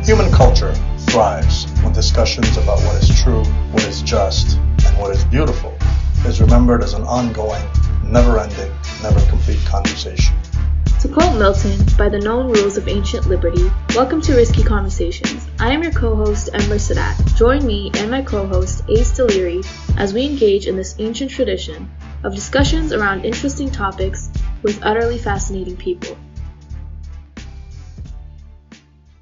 Human culture thrives when discussions about what is true, what is just, and what is beautiful is remembered as an ongoing, never-ending, never-complete conversation. To quote Milton, by the known rules of ancient liberty, welcome to Risky Conversations. I am your co-host, Ember Sadat. Join me and my co-host, Ace Deliri, as we engage in this ancient tradition of discussions around interesting topics with utterly fascinating people.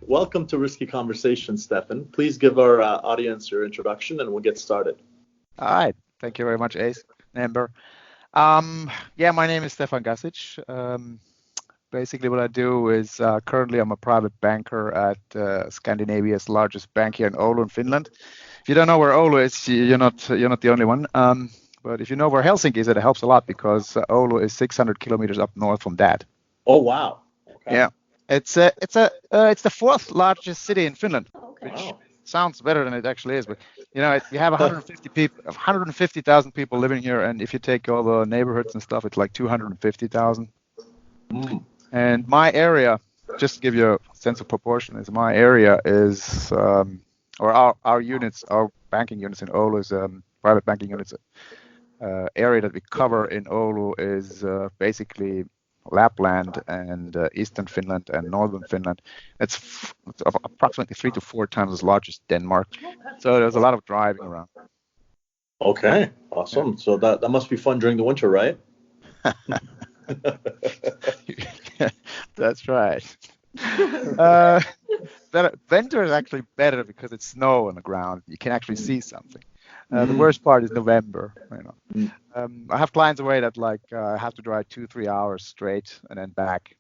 Welcome to Risky Conversations, Stefan. Please give our audience your introduction and we'll get started. All right. Thank you very much, Ace. Amber. My name is Stefan Gasic. Basically, what I do is currently I'm a private banker at Scandinavia's largest bank here in Oulu in Finland. If you don't know where Oulu is, you're not the only one. But if you know where Helsinki is, it helps a lot because Oulu is 600 kilometers up north from that. Oh wow! Okay. Yeah, it's the fourth largest city in Finland, which sounds better than it actually is. But you have 150,000 people living here, and if you take all the neighborhoods and stuff, it's like 250,000. And my area, just to give you a sense of proportion, is my area is, or our units, our banking units in Oulu is private banking units. Area that we cover in Oulu is basically Lapland and Eastern Finland and Northern Finland. It's approximately 3 to 4 times as large as Denmark. So there's a lot of driving around. Okay, awesome. Yeah. So that must be fun during the winter, right? That's right. Winter is actually better because it's snow on the ground. You can actually see something. The worst part is November. I have clients away that have to drive 2-3 hours straight and then back.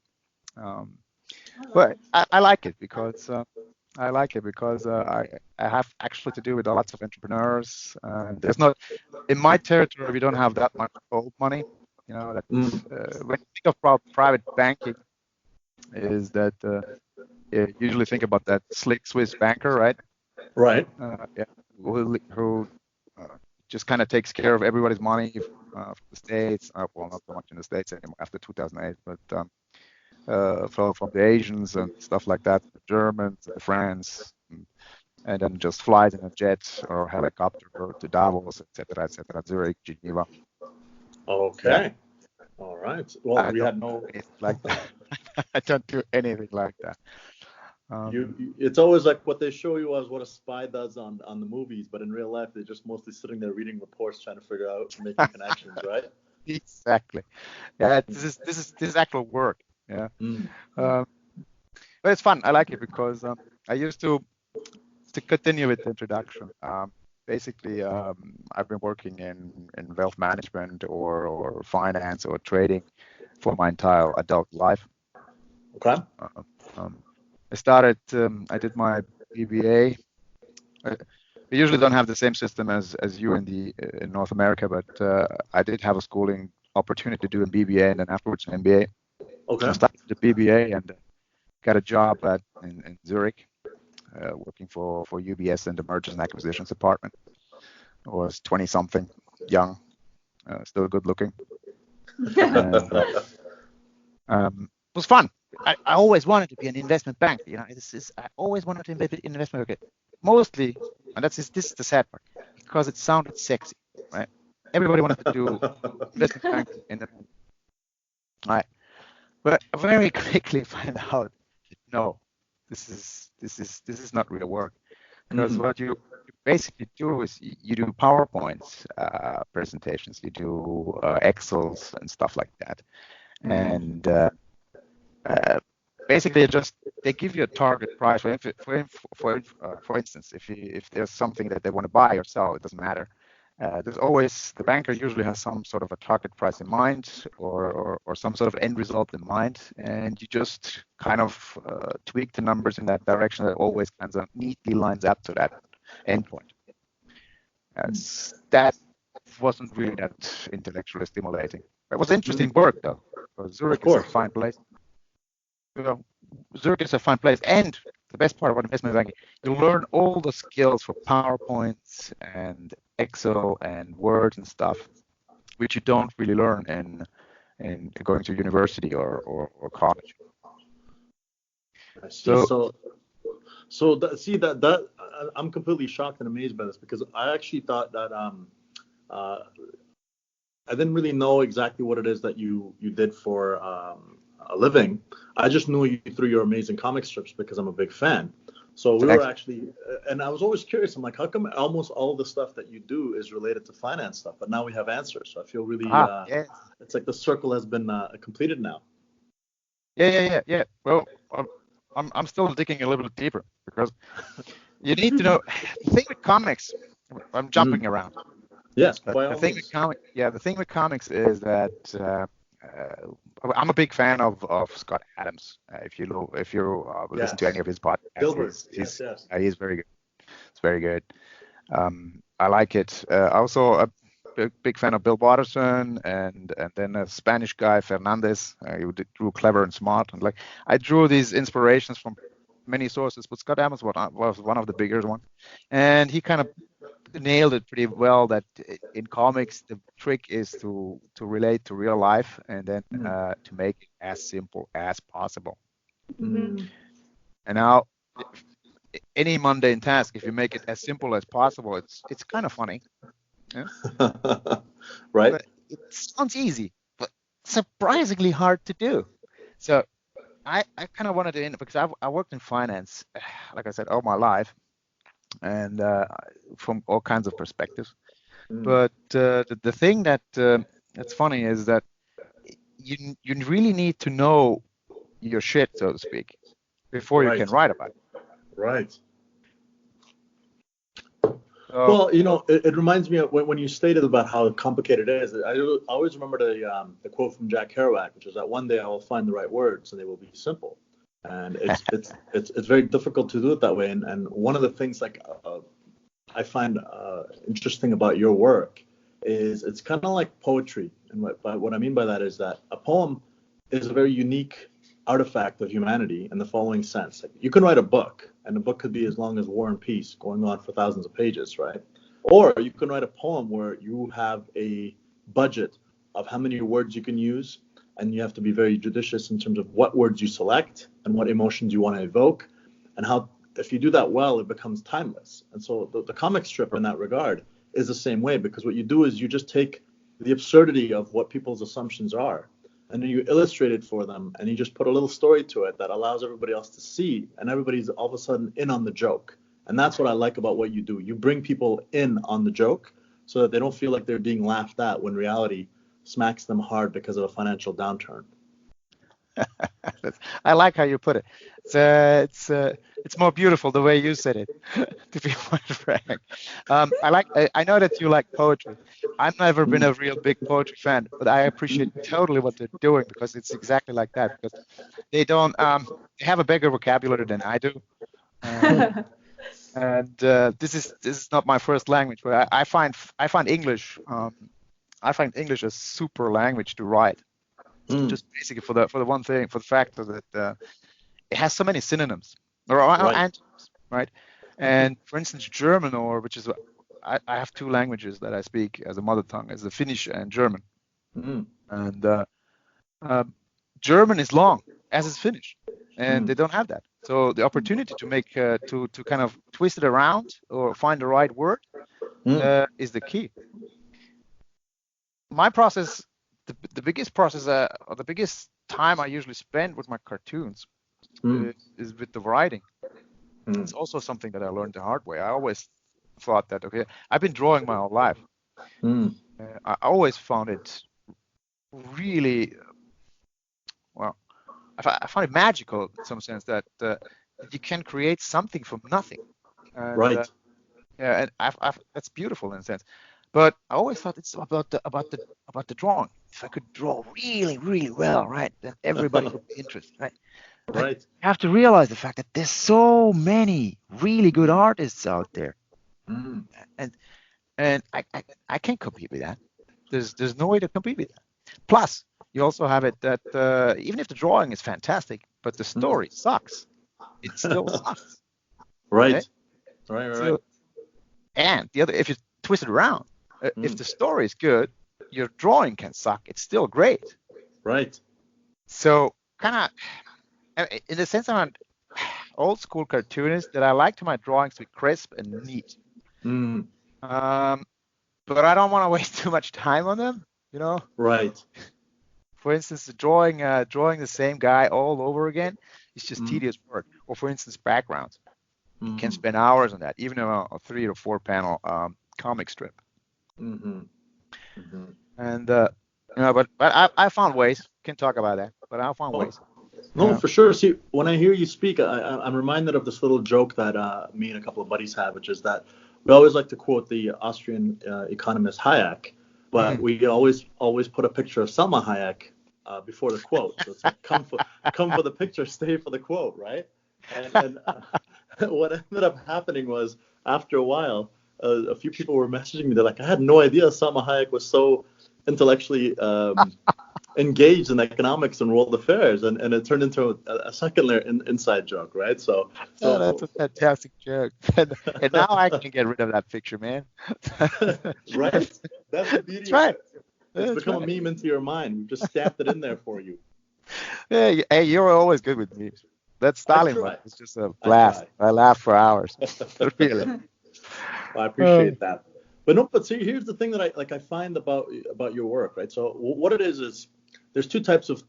But I like it because I have actually to do with lots of entrepreneurs. There's not in my territory. We don't have that much old money. When you think of private banking, is that you usually think about that slick Swiss banker, right? Right. Who just kind of takes care of everybody's money from the States. Well, not so much in the States anymore after 2008, but from the Asians and stuff like that, the Germans, the French, and then just flies in a jet or helicopter to Davos, etc., Zurich, Geneva. Okay. Yeah. All right. Well, we had no like that. I don't do anything like that. It's always like what they show you as what a spy does on the movies, but in real life they're just mostly sitting there reading reports, trying to figure out, making connections, right? Exactly. Yeah, this is actual work. Yeah. But it's fun. I like it because I used to continue with the introduction. Basically, I've been working in wealth management or finance or trading for my entire adult life. Okay. I did my BBA. We usually don't have the same system as you in North America, but I did have a schooling opportunity to do a BBA and then afterwards an MBA. Okay. I started the BBA and got a job in Zurich, working for UBS in the mergers and acquisitions department. I was 20-something, young, still good looking. It was fun. I always wanted to be an investment banker. I always wanted to invest in investment banking. Mostly, and this is the sad part, because it sounded sexy, right? Everybody wanted to do investment banking right? But I very quickly find out, no, this is not real work. Because what you basically do is you do PowerPoints presentations, you do Excels and stuff like that, and basically they give you a target price. For instance, if there's something that they want to buy or sell, it doesn't matter. There's always the banker usually has some sort of a target price in mind or some sort of end result in mind, and you just kind of tweak the numbers in that direction that always kind of neatly lines up to that endpoint. That wasn't really that intellectually stimulating. It was interesting work though, because Zurich is a fine place. Zurich is a fun place, and the best part about investment banking, you learn all the skills for PowerPoints and Excel and Word and stuff, which you don't really learn in going to university or college. I see. So I'm completely shocked and amazed by this because I actually thought that uh, I didn't really know exactly what it is that you did for a living. I just knew you through your amazing comic strips because I'm a big fan. So we were actually, and I was always curious. I'm like, how come almost all the stuff that you do is related to finance stuff? But now we have answers. So I feel really, Yeah. it's like the circle has been completed now. Yeah. Well, I'm still digging a little bit deeper because you need to know. The thing with comics, I'm jumping around. Yes, But by the all thing means. the thing with comics is that I'm a big fan of Scott Adams. If you listen to any of his podcasts, Gilbert. Yes. he's very good. It's very good. I like it. Also a big fan of Bill Watterson and then a Spanish guy Fernandez. Who drew Clever and Smart, and like I drew these inspirations from many sources, but Scott Adams was one of the bigger ones, and he kind of nailed it pretty well that in comics the trick is to relate to real life and then to make it as simple as possible. Mm-hmm. And now any mundane task, if you make it as simple as possible, it's kind of funny. Yeah? Right. But it sounds easy, but surprisingly hard to do. So I kind of wanted to end because I worked in finance, like I said, all my life, and from all kinds of perspectives. But the thing that's funny is that you really need to know your shit, so to speak, before you can write about it. Right. So, Well, it reminds me of when you stated about how complicated it is. I always remember the quote from Jack Kerouac, which is that one day I will find the right words and they will be simple. And it's very difficult to do it that way. And one of the things I find interesting about your work is it's kind of like poetry. And what I mean by that is that a poem is a very unique artifact of humanity in the following sense. Like, you can write a book, and the book could be as long as War and Peace, going on for thousands of pages, right? Or you can write a poem where you have a budget of how many words you can use, and you have to be very judicious in terms of what words you select and what emotions you want to evoke, and how, if you do that well, it becomes timeless. And so the comic strip in that regard is the same way, because what you do is you just take the absurdity of what people's assumptions are, and then you illustrate it for them, and you just put a little story to it that allows everybody else to see, and everybody's all of a sudden in on the joke. And that's what I like about what you do. You bring people in on the joke so that they don't feel like they're being laughed at when reality smacks them hard because of a financial downturn. I like how you put it. It's more beautiful the way you said it, to be quite frank. I know that you like poetry. I've never been a real big poetry fan, but I appreciate totally what they're doing because it's exactly like that. Because they don't they have a bigger vocabulary than I do. And this is not my first language, but I find English a super language to write. Just basically for the one thing, for the fact that it has so many synonyms or antonyms, right? And for instance, German, which is I have two languages that I speak as a mother tongue, as the Finnish and German. And German is long, as is Finnish, and they don't have that. So the opportunity to make to kind of twist it around or find the right word is the key. My process. The biggest process, or the biggest time I usually spend with my cartoons is with the writing. It's also something that I learned the hard way. I always thought that, okay, I've been drawing my whole life. I always found it really, well, I found it magical in some sense that you can create something from nothing. And, yeah, and that's beautiful in a sense. But I always thought it's about the drawing. If I could draw really, really well, right, then everybody would be interested, right? But you have to realize the fact that there's so many really good artists out there, and I can't compete with that. There's no way to compete with that. Plus, you also have it that even if the drawing is fantastic, but the story sucks, it still sucks. Right. So, and the other, if you twist it around. If the story is good, your drawing can suck. It's still great. Right. So kind of, in a sense, old school cartoonist that I like my drawings to be crisp and neat. Mm. But I don't want to waste too much time on them, you know. Right. For instance, drawing the same guy all over again is just tedious work. Or for instance, backgrounds. You can spend hours on that, even a 3 or 4 panel comic strip. Mm-hmm. Mm-hmm. And but I found ways. Can talk about that, but I found ways. No, for sure. See, when I hear you speak, I'm reminded of this little joke that me and a couple of buddies have, which is that we always like to quote the Austrian economist Hayek, but we always put a picture of Selma Hayek before the quote. So it's like, come for the picture, stay for the quote, right? And what ended up happening was, after a while, a few people were messaging me. They're like, I had no idea Selma Hayek was so intellectually engaged in economics and world affairs, and it turned into a second layer inside joke, right? So that's a fantastic joke. And now I can get rid of that picture, man. Right? That's the beauty. That's right. It's become a meme into your mind. We've just stamped it in there for you. Yeah, hey, you're always good with memes. That Stalin one was just a blast. I laughed for hours. Really. Well, I appreciate that. But see, here's the thing that I find about your work, right? So what it is there's two types of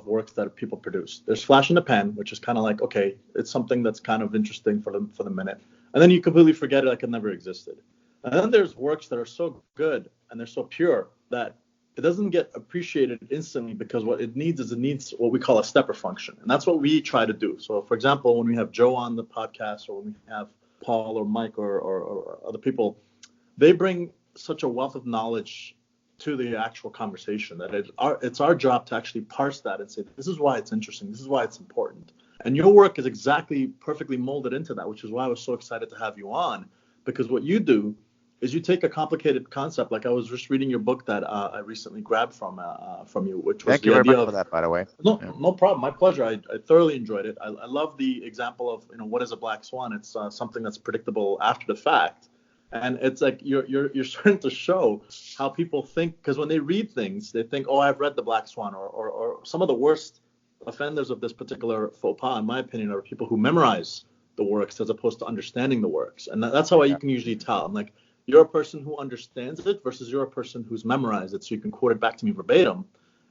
works that people produce. There's flash in the pan, which is kind of like, okay, it's something that's kind of interesting for the minute, and then you completely forget it like it never existed. And then there's works that are so good and they're so pure that it doesn't get appreciated instantly, because what it needs what we call a stepper function, and that's what we try to do. So, for example, when we have Joe on the podcast, or when we have Paul or Mike or other people, they bring such a wealth of knowledge to the actual conversation that it's our job to actually parse that and say, this is why it's interesting, this is why it's important. And your work is exactly perfectly molded into that, which is why I was so excited to have you on, because what you do is you take a complicated concept. Like, I was just reading your book that I recently grabbed from you, which was Thank you very much for that, by the way. No problem. My pleasure. I thoroughly enjoyed it. I love the example of, what is a black swan? It's something that's predictable after the fact. And it's like you're starting to show how people think, because when they read things, they think, oh, I've read The Black Swan, or some of the worst offenders of this particular faux pas, in my opinion, are people who memorize the works as opposed to understanding the works. And that's how you can usually tell. I'm like, you're a person who understands it versus you're a person who's memorized it, so you can quote it back to me verbatim.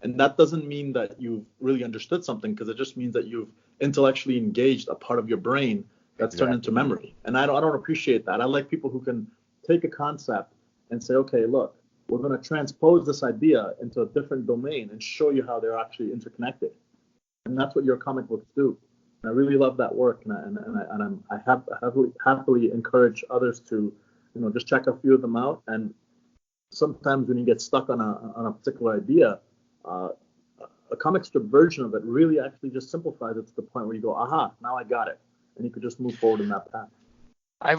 And that doesn't mean that you've really understood something, because it just means that you've intellectually engaged a part of your brain that's turned into memory. And I don't appreciate that. I like people who can take a concept and say, okay, look, we're going to transpose this idea into a different domain and show you how they're actually interconnected. And that's what your comic books do. And I really love that work. And I happily encourage others to, just check a few of them out. And sometimes when you get stuck on a particular idea, a comic strip version of it really actually just simplifies it to the point where you go, aha, now I got it. And you could just move forward in that path. I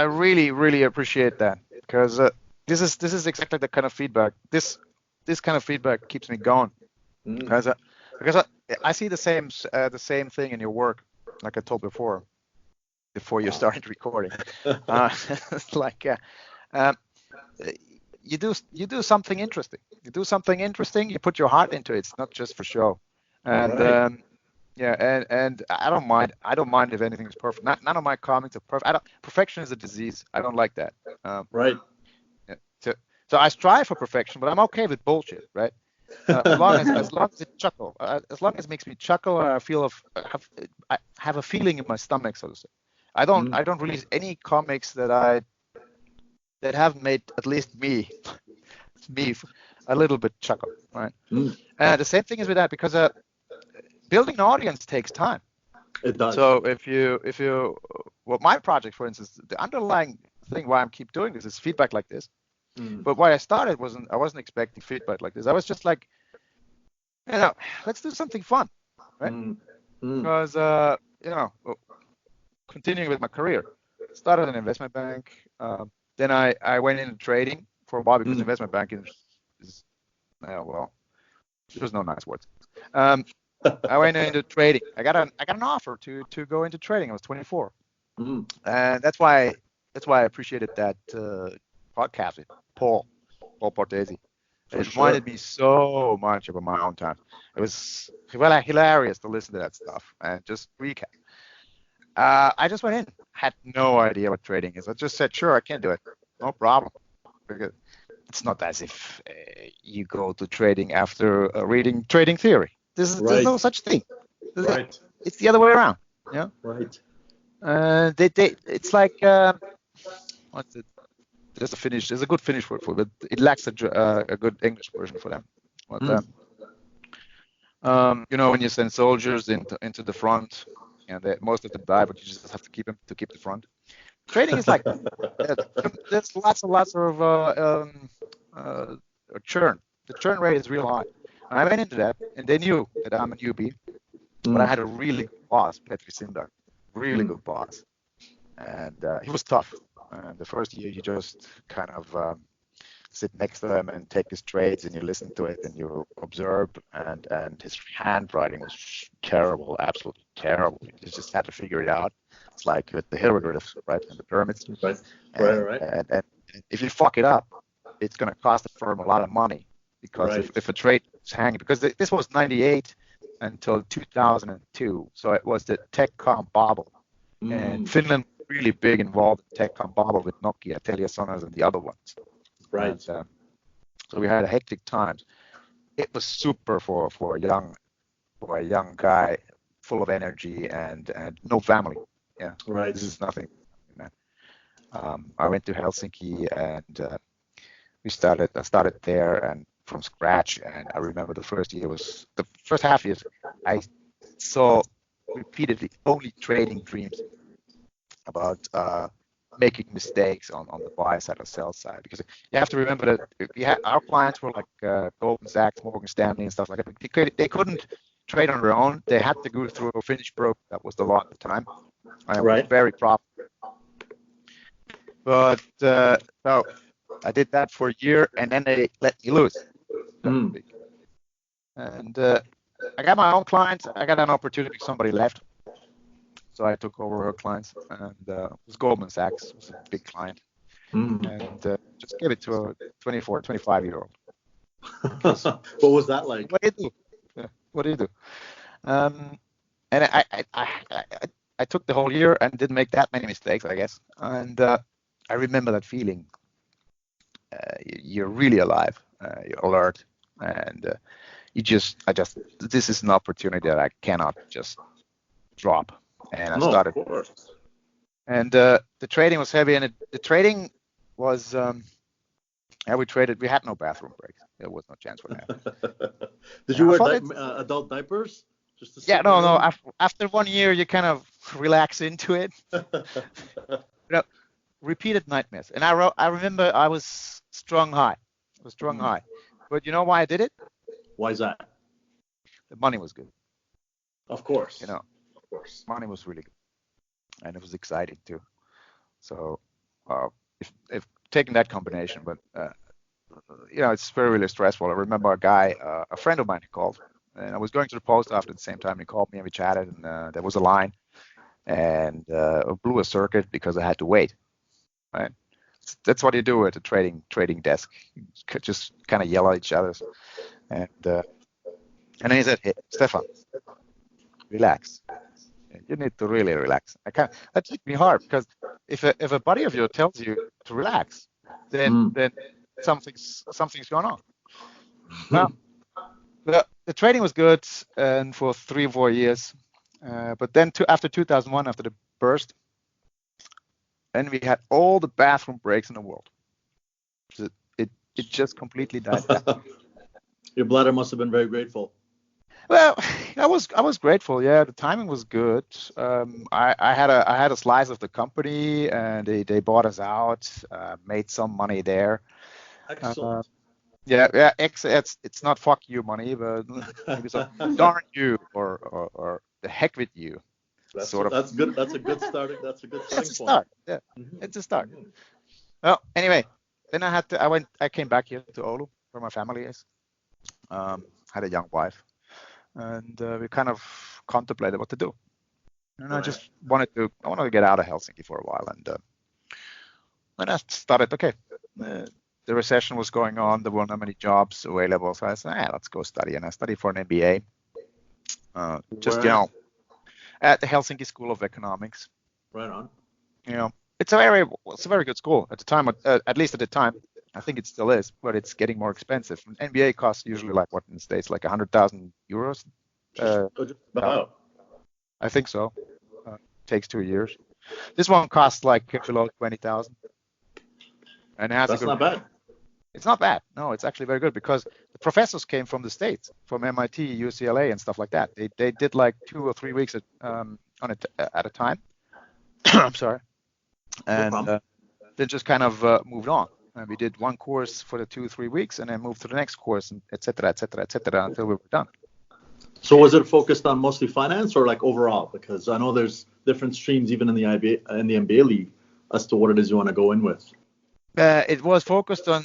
really appreciate that, because this is exactly the kind of feedback. This kind of feedback keeps me going, because I see the same thing in your work, like I told before you started recording. It's like you do something interesting. You put your heart into it. It's not just for show. And and I don't mind if anything is perfect. None of my comics are perfect. Perfection is a disease. I don't like that. Right. Yeah. So I strive for perfection, but I'm okay with bullshit, right? As long as it chuckle, as long as it makes me chuckle, and I have a feeling in my stomach, so to say. I don't release any comics that have made at least me a little bit chuckle, right? And the same thing is with that, because building an audience takes time. It does. So if you my project, for instance, the underlying thing why I keep doing this is feedback like this. But why I started I wasn't expecting feedback like this. I was just like, let's do something fun, right? Because continuing with my career, started an investment bank. Then I went into trading for a while, because investment banking is there's no nice words. I went into trading. I got an offer to go into trading. I was 24, and that's why I appreciated that podcast with Paul Portesi. It reminded me so much about my own time. It was hilarious to listen to that stuff and just recap. I just went in, had no idea what trading is. I just said, sure, I can do it, no problem. Because it's not as if you go to trading after reading trading theory. There's no such thing. Right. It's the other way around. Yeah. Right. It's like what's it? There's a good Finnish word for it, but it lacks a good English version for them. But, when you send soldiers into the front, and most of them die, but you just have to keep them to keep the front. Trading is like there's lots and lots of churn. The churn rate is real high. And I went into that, and they knew that I'm a newbie, but I had a really good boss, Petri Sindar, really good boss, and he was tough. The first year, you just kind of sit next to him and take his trades, and you listen to it, and you observe. And his handwriting was terrible, absolutely terrible. You just had to figure it out. It's like with the hieroglyphs, right, and the pyramids. Right. And if you fuck it up, it's going to cost the firm a lot of money, because if a trade is hanging, because this was 98 until 2002, so it was the tech-com bubble, and Finland really big involved in tech-com bubble with Nokia, TeliaSonera, and the other ones. Right. And, so we had a hectic times. It was super for a young guy, full of energy and no family. Yeah. Right. This is nothing. I went to Helsinki, and I started there and from scratch. And I remember the first half year I saw repeatedly only trading dreams about making mistakes on the buy side or sell side, because you have to remember that our clients were like Goldman Sachs, Morgan Stanley, and stuff like that. They couldn't trade on their own. They had to go through a Finnish broker. That was the law at the time. I was very profitable. But so I did that for a year, and then they let me loose. And I got my own clients. I got an opportunity. Somebody left, so I took over her clients, and it was Goldman Sachs. It was a big client, and just gave it to a 24, 25-year-old. What was that like? What do you do? Yeah, what do you do? And I took the whole year and didn't make that many mistakes, I guess. And I remember that feeling. You're really alive. You're alert, and this is an opportunity that I cannot just drop. And I started. Of course. And the trading was heavy, and the trading was. We traded. We had no bathroom breaks. There was no chance for that. Did you wear adult diapers? No. After 1 year, you kind of relax into it. Repeated nightmares. And I remember I was strung high. But you know why I did it? Why is that? The money was good. Of course. Of course. Money was really good, and it was exciting too. So if taking that combination, but it's very really stressful. I remember a friend of mine called, and I was going to the post office at the same time. He called me and we chatted, and there was a line, and blew a circuit because I had to wait. Right. That's what you do at the trading desk. You just kind of yell at each other, and then he said, "Hey, Stefan, relax. You need to really relax." That hit me hard, because if a buddy of yours tells you to relax, then something's going on. Now, the trading was good, and for 3 or 4 years, but then after 2001, after the burst, then we had all the bathroom breaks in the world. It just completely died down. Your bladder must have been very grateful. Well, I was grateful. Yeah, the timing was good. I had a slice of the company, and they bought us out. Made some money there. Excellent. It's not fuck you money, but maybe some darn you or the heck with you. That's good. That's a good starting. That's a good starting point. Start. Yeah, it's a start. Well, anyway, then I came back here to Oulu, where my family is. Had a young wife, and we kind of contemplated what to do. And I just wanted to get out of Helsinki for a while, and I started. Okay, the recession was going on. There weren't many jobs available, so I said, let's go study. And I studied for an MBA. at the Helsinki School of Economics. Right on. You know, it's a very good school at the time. At least at the time, I think it still is, but it's getting more expensive. An MBA costs usually like what in the States, like 100,000 euros. Just about. I think so. Takes 2 years. This one costs like below 20,000. And it has That's not bad. It's not bad. No, it's actually very good because the professors came from the States, from MIT, UCLA, and stuff like that. They did like 2 or 3 weeks at a time. I'm sorry. And then just kind of moved on. And we did one course for the 2 or 3 weeks, and then moved to the next course, and et cetera, until we were done. So was it focused on mostly finance or like overall? Because I know there's different streams even in the MBA league as to what it is you want to go in with. It was focused on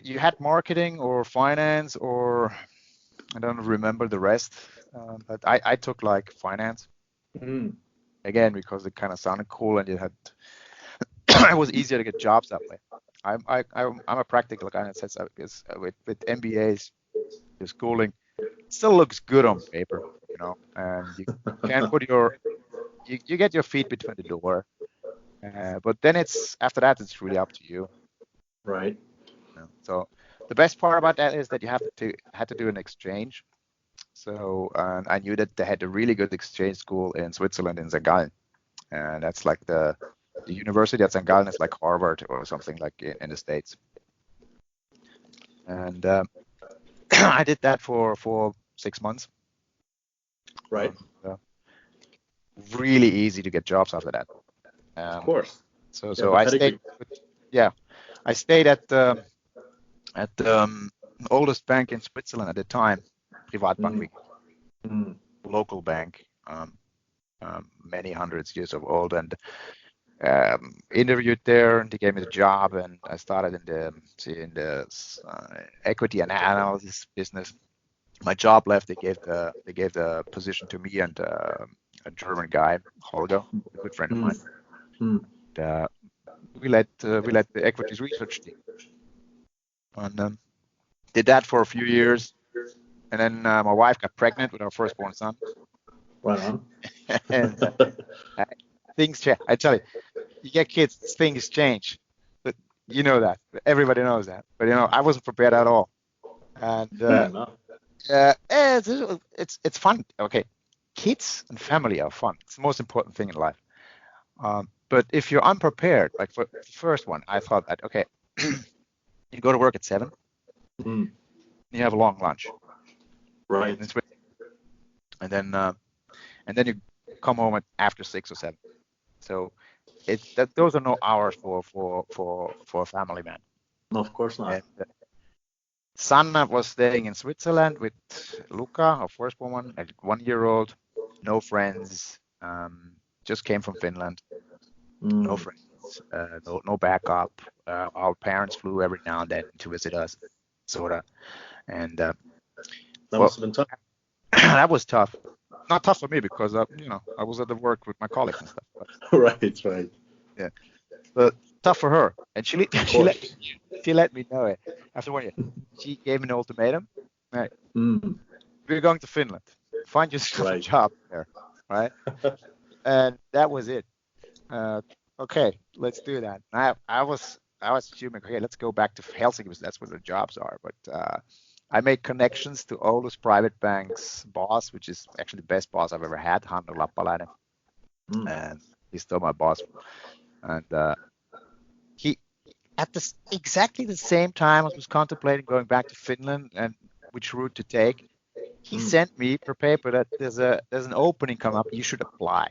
you had marketing or finance or I don't remember the rest, but I took like finance again because it kind of sounded cool and it had it was easier to get jobs that way. I'm a practical guy in that sense because with MBAs, the schooling still looks good on paper, you know, and you can put you get your feet between the door, but then after that it's really up to you. Right. So the best part about that is that you had to do an exchange. So I knew that they had a really good exchange school in Switzerland in St. Gallen, and that's like the university at St. Gallen is like Harvard or something like in the States. And I did that for 6 months. Right. Really easy to get jobs after that. Of course. So I stayed. I stayed at the oldest bank in Switzerland at the time, Privatbank, local bank, many hundreds years of old, and interviewed there, and they gave me the job, and I started in the equity analysis business. My job left. They gave the position to me and a German guy, Holger, a good friend of mine. We led the equities research team, and did that for a few years, and then my wife got pregnant with our firstborn son. Right on. And things change. I tell you, you get kids, things change. But you know that. Everybody knows that. But you know, I wasn't prepared at all. And it's fun. Okay, kids and family are fun. It's the most important thing in life. But if you're unprepared, like for the first one, I thought that, okay, you go to work at 7, you have a long lunch. Right. And then you come home after 6 or 7. So those are no hours for a family man. No, of course not. And, Sanna was staying in Switzerland with Luca, our firstborn one, like 1-year-old, no friends, just came from Finland. No friends, no backup. Our parents flew every now and then to visit us, sorta. And that must have been tough. That was tough. Not tough for me because I was at the work with my colleagues and stuff. But, right. Yeah, but tough for her. And she let me know it after 1 year. She gave me an ultimatum. Right, we're going to Finland. Find yourself a job there, right? And that was it. Okay, let's do that. I was assuming, okay, let's go back to Helsinki because that's where the jobs are. But I made connections to Oulu's private bank's boss, which is actually the best boss I've ever had, Hannu Lappalainen. And he's still my boss. And he, at exactly the same time I was contemplating going back to Finland and which route to take, he sent me per paper that there's an opening come up. You should apply.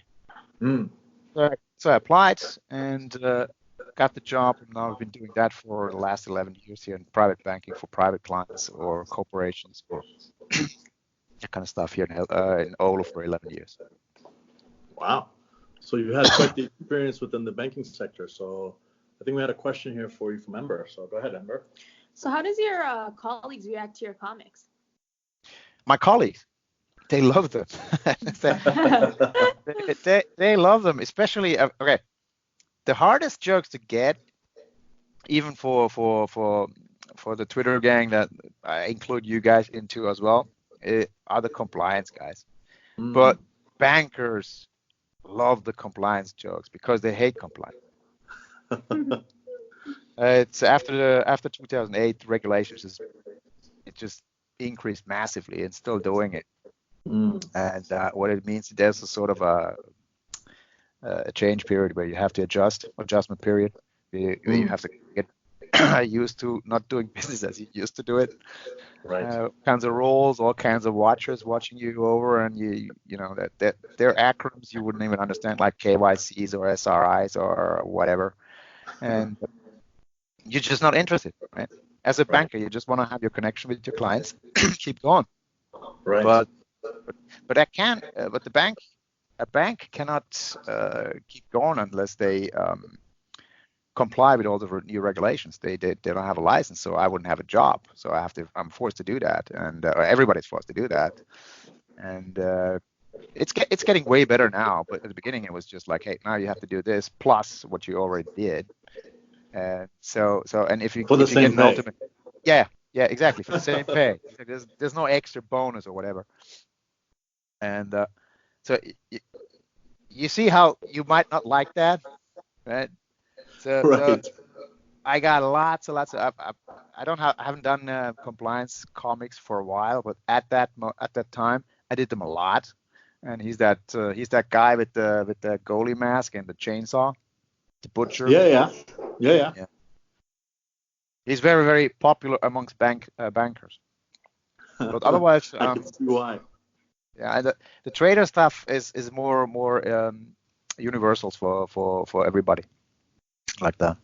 So I applied and got the job, and now I've been doing that for the last 11 years here in private banking for private clients or corporations or that kind of stuff here in Oulu for 11 years. Wow. So you had quite the experience within the banking sector. So I think we had a question here for you from Ember. So go ahead, Ember. So how does your colleagues react to your comics? My colleagues, they love them. they love them, especially okay. The hardest jokes to get, even for the Twitter gang that I include you guys into as well, are the compliance guys. But bankers love the compliance jokes because they hate compliance. It's after 2008 regulations it just increased massively and still doing it. And what it means, there's a sort of a change period where you have to adjustment period. You have to get used to not doing business as you used to do it. Right. Kinds of roles, all kinds of watchers watching you over, and you know that they're acronyms you wouldn't even understand, like KYCs or SRIs or whatever, and you're just not interested, right? As a banker, you just want to have your connection with your clients, keep going. Right. But a bank cannot keep going unless they comply with all the new regulations. They don't have a license, so I wouldn't have a job. So I'm forced to do that, and everybody's forced to do that. And it's getting way better now. But at the beginning, it was just like, hey, now you have to do this plus what you already did. And and if you get an ultimate, yeah, exactly, for the same pay. There's no extra bonus or whatever. And so you see how you might not like that, right? So I got lots of. I haven't done compliance comics for a while, but at that time I did them a lot. And he's that guy with the goalie mask and the chainsaw, the butcher. Yeah. He's very, very popular amongst bankers. But otherwise, I can see why. Yeah, the trader stuff is more universals for everybody, like that.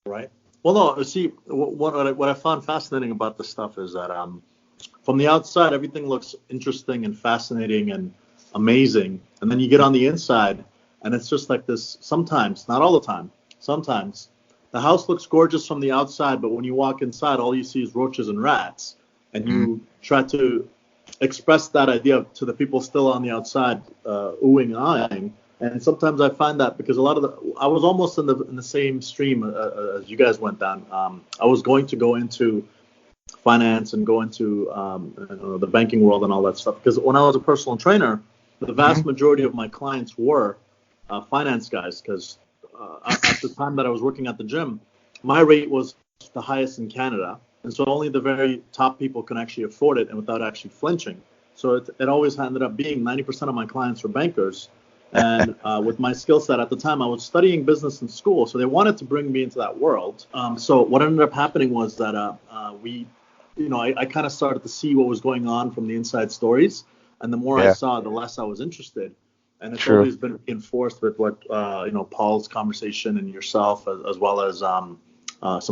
Right. Well, no. See, what I found fascinating about this stuff is that from the outside everything looks interesting and fascinating and amazing, and then you get on the inside and it's just like this. Sometimes, not all the time. Sometimes the house looks gorgeous from the outside, but when you walk inside, all you see is roaches and rats, and you try to express that idea to the people still on the outside, oohing and eyeing. And sometimes I find that because I was almost in the same stream as you guys went down. I was going to go into finance and go into the banking world and all that stuff, because when I was a personal trainer, the vast majority of my clients were finance guys, because at the time that I was working at the gym, my rate was the highest in Canada. And so only the very top people can actually afford it and without actually flinching. So it always ended up being 90% of my clients were bankers. And with my skill set at the time, I was studying business in school. So they wanted to bring me into that world. So what ended up happening was that I kind of started to see what was going on from the inside stories. And the more I saw, the less I was interested. And it's always been reinforced with what, Paul's conversation and yourself, as well as some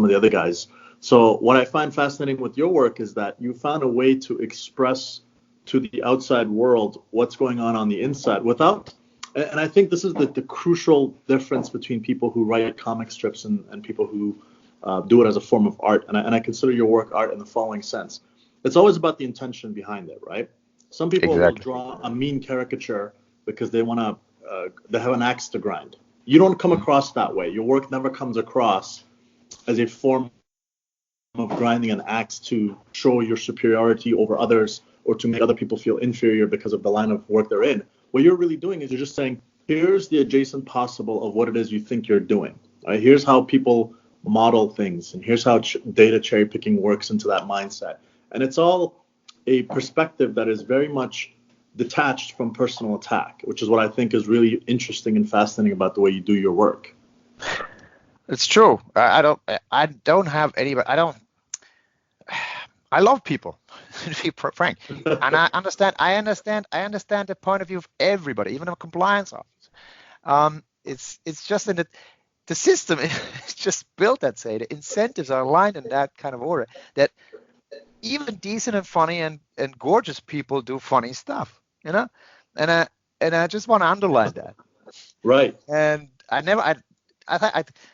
of the other guys. So what I find fascinating with your work is that you found a way to express to the outside world what's going on the inside without, and I think this is the crucial difference between people who write comic strips and people who do it as a form of art. And I consider your work art in the following sense. It's always about the intention behind it, right? Some people will draw a mean caricature because they want to, they have an axe to grind. You don't come across that way. Your work never comes across as a form of grinding an axe to show your superiority over others or to make other people feel inferior because of the line of work they're in. What you're really doing is you're just saying, here's the adjacent possible of what it is you think you're doing. Right? Here's how people model things, and here's how data cherry picking works into that mindset. And it's all a perspective that is very much detached from personal attack, which is what I think is really interesting and fascinating about the way you do your work. It's true. I don't have anybody. I love people, to be frank, and I understand the point of view of everybody, even a compliance officer. It's just in the system is just built that say the incentives are aligned in that kind of order that even decent and funny and gorgeous people do funny stuff, and I just want to underline that. Right. And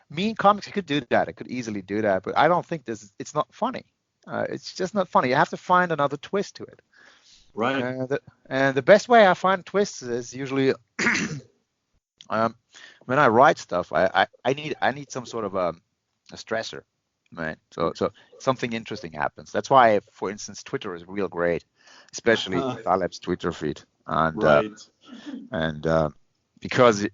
mean comics, I could do that. I could easily do that, but I don't think it's not funny. It's just not funny. You have to find another twist to it. Right. And the best way I find twists is usually when I write stuff. I need some sort of a stressor, right? So something interesting happens. That's why, for instance, Twitter is real great, especially Taleb's Twitter feed. And right. and because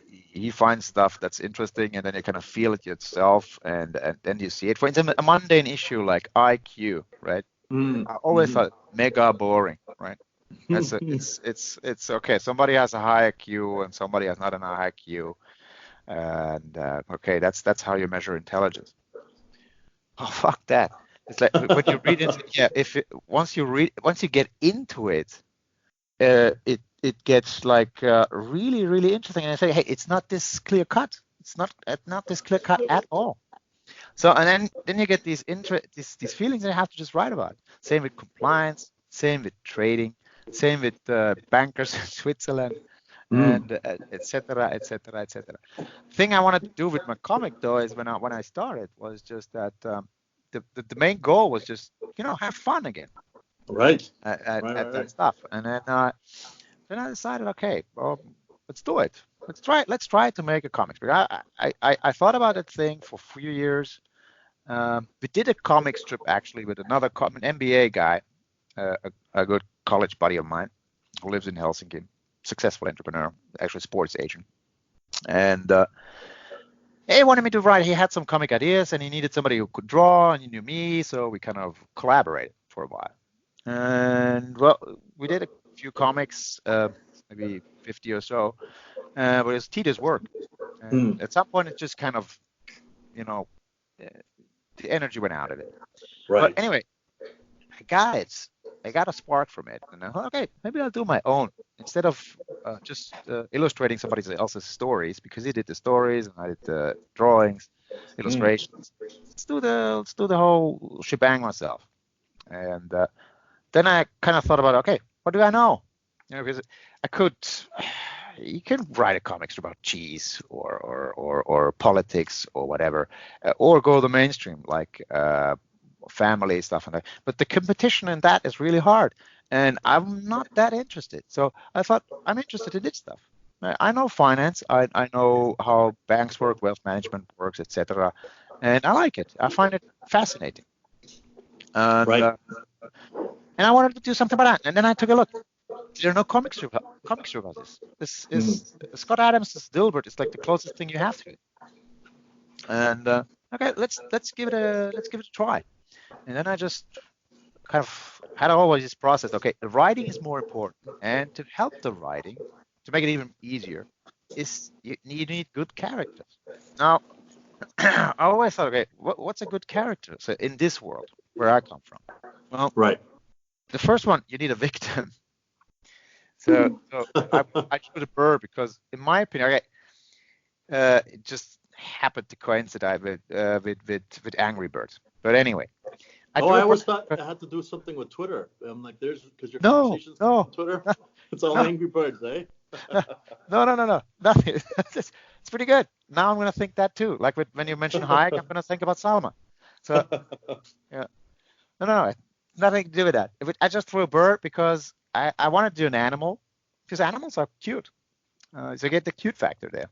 he finds stuff that's interesting, and then you kind of feel it yourself, and then you see it. For instance, a mundane issue like IQ, right? I always thought mega boring, right? It's okay. Somebody has a high IQ and somebody has not an high IQ, and okay, that's how you measure intelligence. Oh, fuck that. It's like when you read it, yeah. Once you get into it, it gets like really, really interesting. And I say, hey, it's not this clear cut. It's not this clear cut at all. So, and then you get these feelings that you have to just write about. Same with compliance, same with trading, same with bankers in Switzerland, and et cetera, et cetera, et cetera. Thing I wanted to do with my comic though is when I started was just that the main goal was just have fun again. Right. At that stuff, and then I decided, okay, well, let's do it. Let's try to make a comic. I thought about that thing for a few years. We did a comic strip actually with an MBA guy, a good college buddy of mine who lives in Helsinki, successful entrepreneur, actually sports agent. And he wanted me to write. He had some comic ideas and he needed somebody who could draw, and he knew me, so we kind of collaborated for a while. And well, we did a few comics, maybe 50 or so, but it was tedious work. And at some point, it just kind of, the energy went out of it. Right. But anyway, I got a spark from it, and I thought, okay, maybe I'll do my own instead of just illustrating somebody else's stories, because he did the stories and I did the drawings, illustrations. Let's do the whole shebang myself. And then I kind of thought about, okay, what do I know? Because you can write a comic strip about cheese or politics or whatever, or go the mainstream like family stuff and that. But the competition in that is really hard, and I'm not that interested. So I thought, I'm interested in this stuff. I know finance, I know how banks work, wealth management works, etc., and I like it. I find it fascinating. And I wanted to do something about that. And then I took a look. There are no comic strip about this. This is Scott Adams' Dilbert. It's like the closest thing you have to it. And okay, let's give it a try. And then I just kind of had always this process. Okay, the writing is more important, and to help the writing, to make it even easier, is you need good characters. Now, I always thought, okay, what's a good character? So in this world where I come from, well, the first one, you need a victim. So I chose a bird because, in my opinion, it just happened to coincide with Angry Birds. But anyway, I always thought it had to do something with Twitter. I'm like, because your conversations on Twitter, it's all Angry Birds, eh? No, nothing. It's pretty good. Now I'm gonna think that too. Like when you mention Hayek, I'm gonna think about Salma. So yeah, no, nothing to do with that. I just threw a bird because I wanted to do an animal, because animals are cute. So get the cute factor there.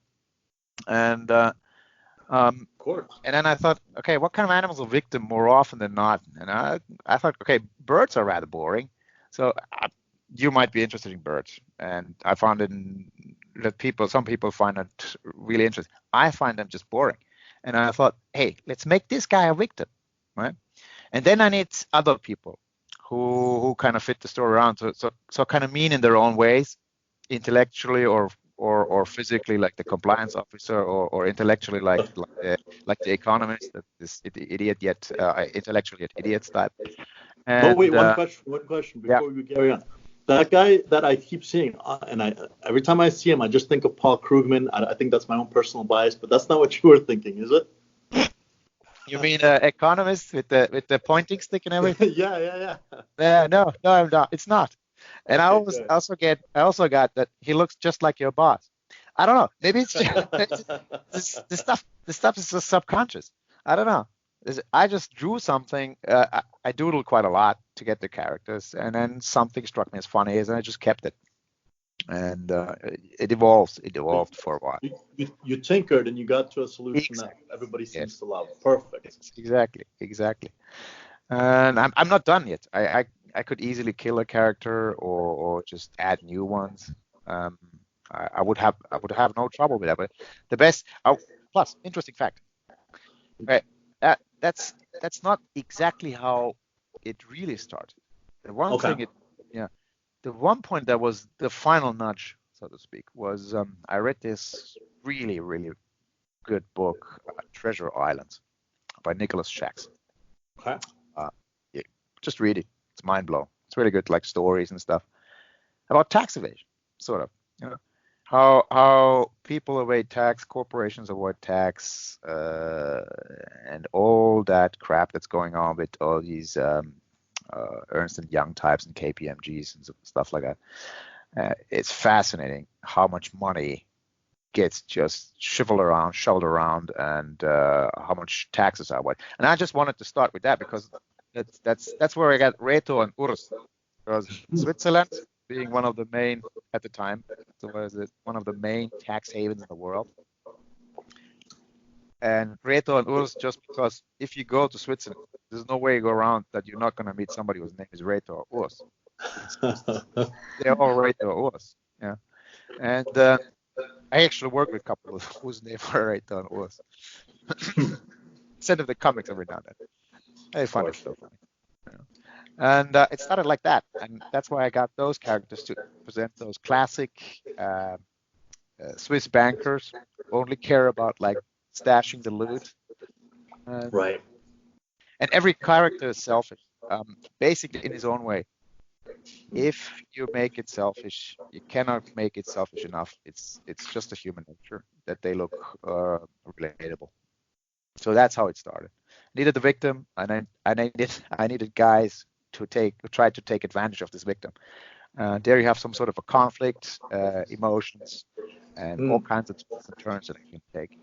And of course. And then I thought, okay, what kind of animals are victim more often than not? And I thought, okay, birds are rather boring. So you might be interested in birds. And I found that some people find it really interesting. I find them just boring. And I thought, hey, let's make this guy a victim, right? And then I need other people who kind of fit the story around, so kind of mean in their own ways, intellectually or physically, like the compliance officer, or intellectually like the economist, that this idiot yet intellectually an idiot type. And, wait, one question before we carry on. That guy that I keep seeing, and every time I see him, I just think of Paul Krugman. I think that's my own personal bias, but that's not what you were thinking, is it? You mean economist with the pointing stick and everything? Yeah. No, I'm not. It's not. And okay, I also got that he looks just like your boss. I don't know. Maybe it's just, the stuff is just subconscious. I don't know. I just drew something. I doodled quite a lot to get the characters, and then something struck me as funny, and I just kept it. And it evolved for a while. You tinkered and you got to a solution that everybody seems to love. Perfect. Exactly. And I'm not done yet. I could easily kill a character or just add new ones. I would have no trouble with that. But the best. Plus, interesting fact. Right, that's not exactly how it really started. The one Okay. thing the one point that was the final nudge, so to speak, was I read this really, really good book, Treasure Island, by Nicholas Shaxson. Okay. Yeah, just read it. It's mind blowing. It's really good, like stories and stuff about tax evasion, sort of. You know, how people avoid tax, corporations avoid tax, and all that crap that's going on with all these Ernst and Young types and KPMGs and stuff like that. It's fascinating how much money gets just shoveled around, and how much taxes are avoided. And I just wanted to start with that because that's where I got Reto and Urs, because Switzerland being one of the main at the time, so was it one of the main tax havens in the world. And Reto and Urs, just because if you go to Switzerland, there's no way you go around that you're not going to meet somebody whose name is Reto or Urs. They're all Reto or Urs. Yeah. And I actually work with a couple of whose name are Reto and Urs. Send them the comics every now and then. They find it so funny. Yeah. And it started like that, and that's why I got those characters to present those classic Swiss bankers who only care about like stashing the loot. Right. And every character is selfish, basically in his own way. If you make it selfish, you cannot make it selfish enough. It's just a human nature that they look relatable. So that's how it started. Needed a victim, and I needed guys to try to take advantage of this victim. There you have some sort of a conflict, emotions, and all kinds of twists and turns that it can take.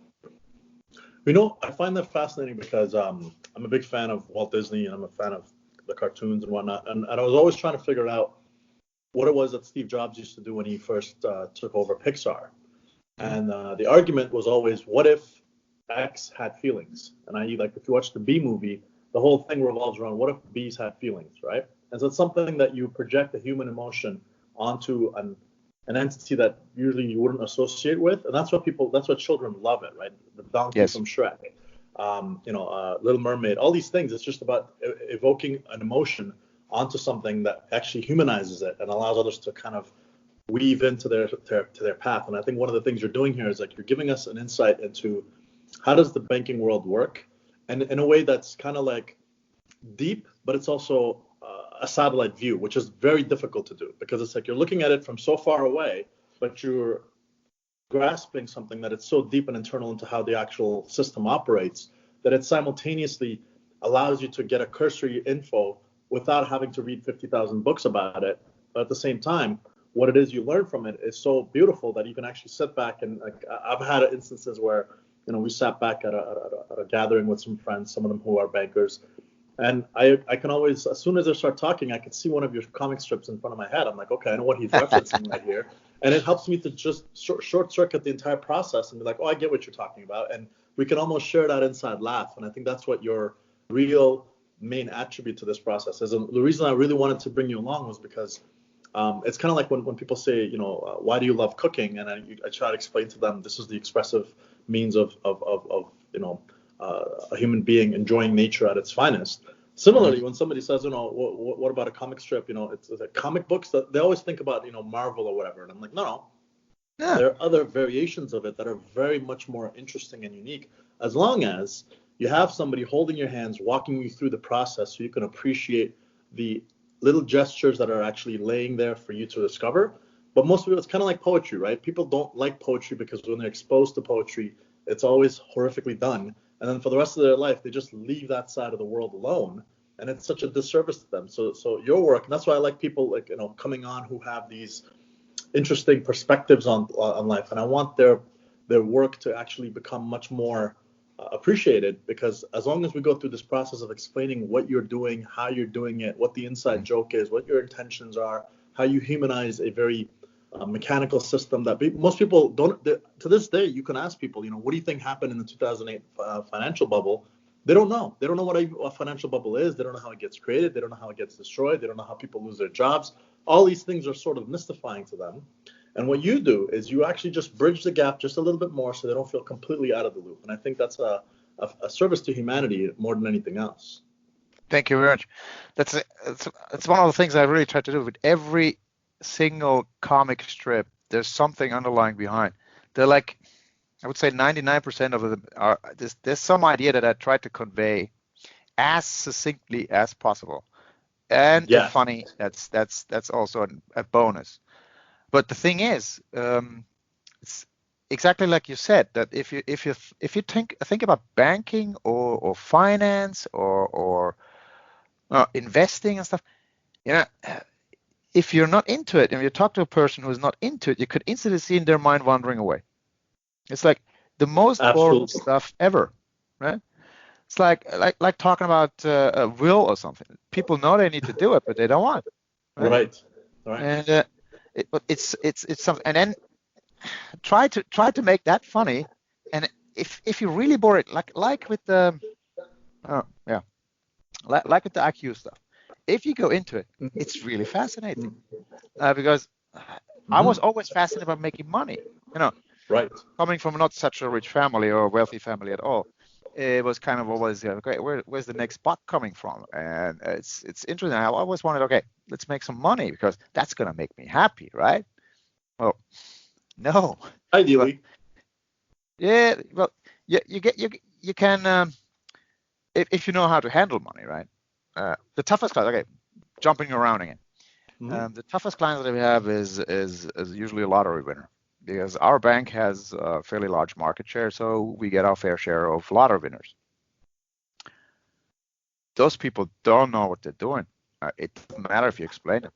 You know, I find that fascinating because I'm a big fan of Walt Disney, and I'm a fan of the cartoons and whatnot. And I was always trying to figure out what it was that Steve Jobs used to do when he first took over Pixar. And the argument was always, what if X had feelings? And like if you watch the Bee movie, the whole thing revolves around what if bees had feelings, right? And so it's something that you project a human emotion onto an entity that usually you wouldn't associate with, and that's what children love it, right? The donkey from Shrek, Little Mermaid, all these things. It's just about evoking an emotion onto something that actually humanizes it and allows others to kind of weave into their path. And I think one of the things you're doing here is like you're giving us an insight into how does the banking world work, and in a way that's kind of like deep, but it's also a satellite view, which is very difficult to do because it's like you're looking at it from so far away, but you're grasping something that it's so deep and internal into how the actual system operates that it simultaneously allows you to get a cursory info without having to read 50,000 books about it. But at the same time, what it is you learn from it is so beautiful that you can actually sit back and like I've had instances where we sat back at a gathering with some friends, some of them who are bankers. And I can always, as soon as they start talking, I can see one of your comic strips in front of my head. I'm like, okay, I know what he's referencing right here. And it helps me to just short circuit the entire process and be like, oh, I get what you're talking about. And we can almost share that inside laugh. And I think that's what your real main attribute to this process is. And the reason I really wanted to bring you along was because it's kind of like when people say, why do you love cooking? And I try to explain to them this is the expressive means of a human being enjoying nature at its finest. Similarly, when somebody says, what about a comic strip? It's like comic books. That they always think about, Marvel or whatever. And I'm like, no. There are other variations of it that are very much more interesting and unique, as long as you have somebody holding your hands, walking you through the process so you can appreciate the little gestures that are actually laying there for you to discover. But most people, it's kind of like poetry, right? People don't like poetry because when they're exposed to poetry, it's always horrifically done. And then for the rest of their life, they just leave that side of the world alone. And it's such a disservice to them. So your work, and that's why I like people like, coming on who have these interesting perspectives on life. And I want their work to actually become much more appreciated, because as long as we go through this process of explaining what you're doing, how you're doing it, what the inside joke is, what your intentions are, how you humanize a very mechanical system that most people don't. To this day, you can ask people, what do you think happened in the 2008 financial bubble? They don't know. They don't know what a financial bubble is. They don't know how it gets created. They don't know how it gets destroyed. They don't know how people lose their jobs. All these things are sort of mystifying to them. And what you do is you actually just bridge the gap just a little bit more so they don't feel completely out of the loop. And I think that's a service to humanity more than anything else. Thank you very much. It's one of the things I really try to do with every single comic strip. There's something underlying behind. They're like, I would say 99% of them are, there's some idea that I try to convey as succinctly as possible. And Yes. if funny, that's also a bonus. But the thing is, it's exactly like you said, that if you think about banking or finance or investing and stuff, if you're not into it and you talk to a person who's not into it, you could instantly see in their mind wandering away. It's like the most boring stuff ever, right? It's like talking about a will or something. People know they need to do it, but they don't want. Right. And it's something. And then try to make that funny. And if you really bore it, like with the like with the IQ stuff, if you go into it, it's really fascinating because I was always fascinated by making money. Right. Coming from not such a rich family or a wealthy family at all, it was kind of always okay. Where's the next buck coming from? And it's interesting. I always wanted, okay, let's make some money because that's gonna make me happy, right? Well, no. Ideally. Yeah. Well, you can if you know how to handle money, right? The toughest class, okay, jumping around again. The toughest client that we have is usually a lottery winner, because our bank has a fairly large market share, so we get our fair share of lottery winners. Those people don't know what they're doing. It doesn't matter if you explain it.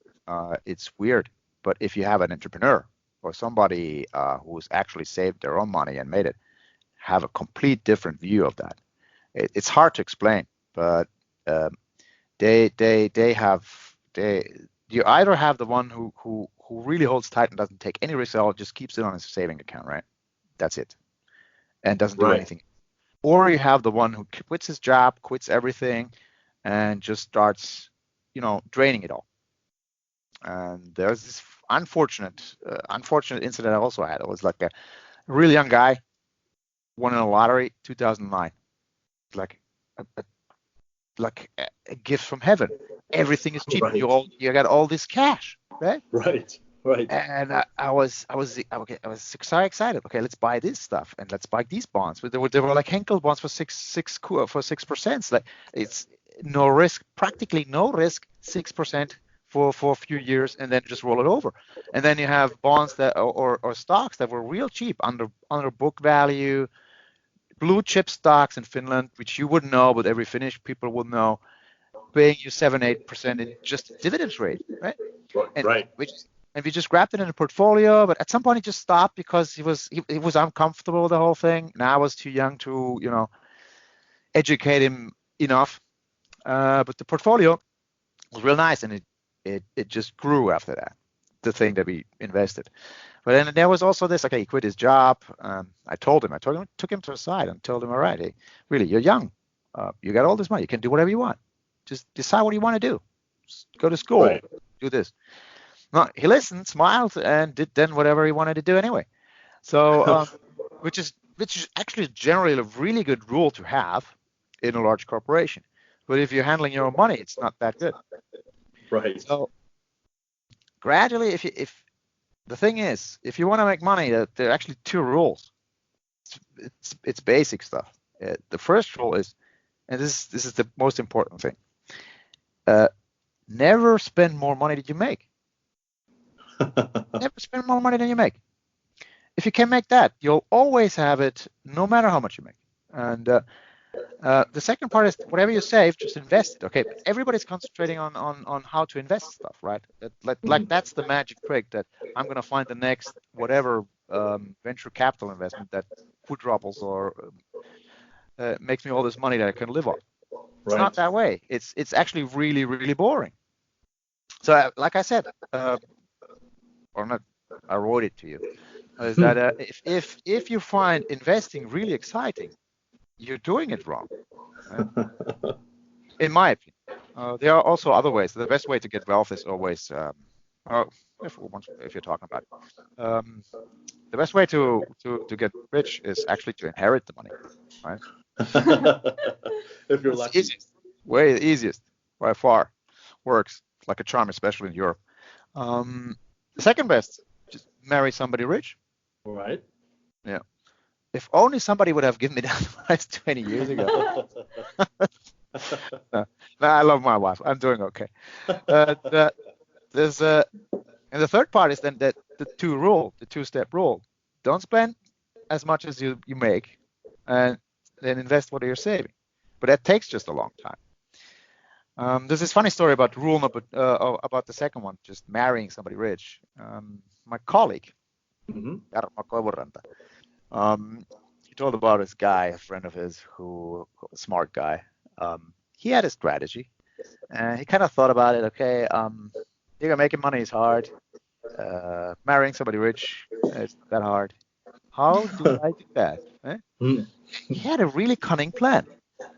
It's weird, but if you have an entrepreneur or somebody who's actually saved their own money and made it, have a complete different view of that. It's hard to explain, but you either have the one who really holds tight and doesn't take any risk at all, just keeps it on his saving account, right? That's it, and doesn't do anything. Or you have the one who quits his job, quits everything, and just starts, draining it all. And there's this unfortunate incident I also had. It was like a really young guy won in a lottery, 2009. Like a gift from heaven. Everything is cheap. Right. You got all this cash, right? Right. And I was so excited. Okay, let's buy this stuff and let's buy these bonds. They were like Henkel bonds for 6%. Like it's no risk, practically no risk, 6% for a few years, and then just roll it over. And then you have bonds that or stocks that were real cheap under book value. Blue chip stocks in Finland, which you wouldn't know, but every Finnish people would know, paying you 7-8% in just dividends rate, right? And we just grabbed it in a portfolio, but at some point he just stopped because he was uncomfortable with the whole thing. And I was too young to educate him enough. But the portfolio was real nice, and it just grew after that, the thing that we invested. But then there was also this, okay, he quit his job. I took him to the side and told him, all right, hey, really, you're young. You got all this money. You can do whatever you want. Just decide what you want to do. Just go to school, do this. No, he listened, smiled, and did then whatever he wanted to do anyway. So, which is actually generally a really good rule to have in a large corporation. But if you're handling your own money, it's not that good. Right. So gradually, if the thing is, if you want to make money, there are actually two rules. It's basic stuff. The first rule is, and this is the most important thing, never spend more money than you make. Never spend more money than you make. If you can make that, you'll always have it, no matter how much you make. And the second part is, whatever you save, just invest it. Okay, but everybody's concentrating on how to invest stuff, right? Like that's the magic trick, that I'm going to find the next whatever venture capital investment that quadruples or makes me all this money that I can live on. It's not that way. It's actually really, really boring. So like I said, or not, I wrote it to you, is that if you find investing really exciting, you're doing it wrong, in my opinion. There are also other ways. The best way to get wealth is always, if you're talking about it. The best way to get rich is actually to inherit the money, right? If you're It's lucky. easiest, way the easiest by far. Works like a charm, especially in Europe. The second best, just marry somebody rich. Right. Yeah. If only somebody would have given me that advice 20 years ago. No, I love my wife. I'm doing okay. There's and the third part is then that the two-step rule. Don't spend as much as you make, and then invest what you're saving. But that takes just a long time. There's this funny story about rule number about the second one, just marrying somebody rich. My colleague, Jarmo Koivuranta, he told about this guy, a friend of his, who a smart guy. He had a strategy, and he kind of thought about it. Okay, making money is hard. Marrying somebody rich is not that hard. How do I do that? Eh? He had a really cunning plan.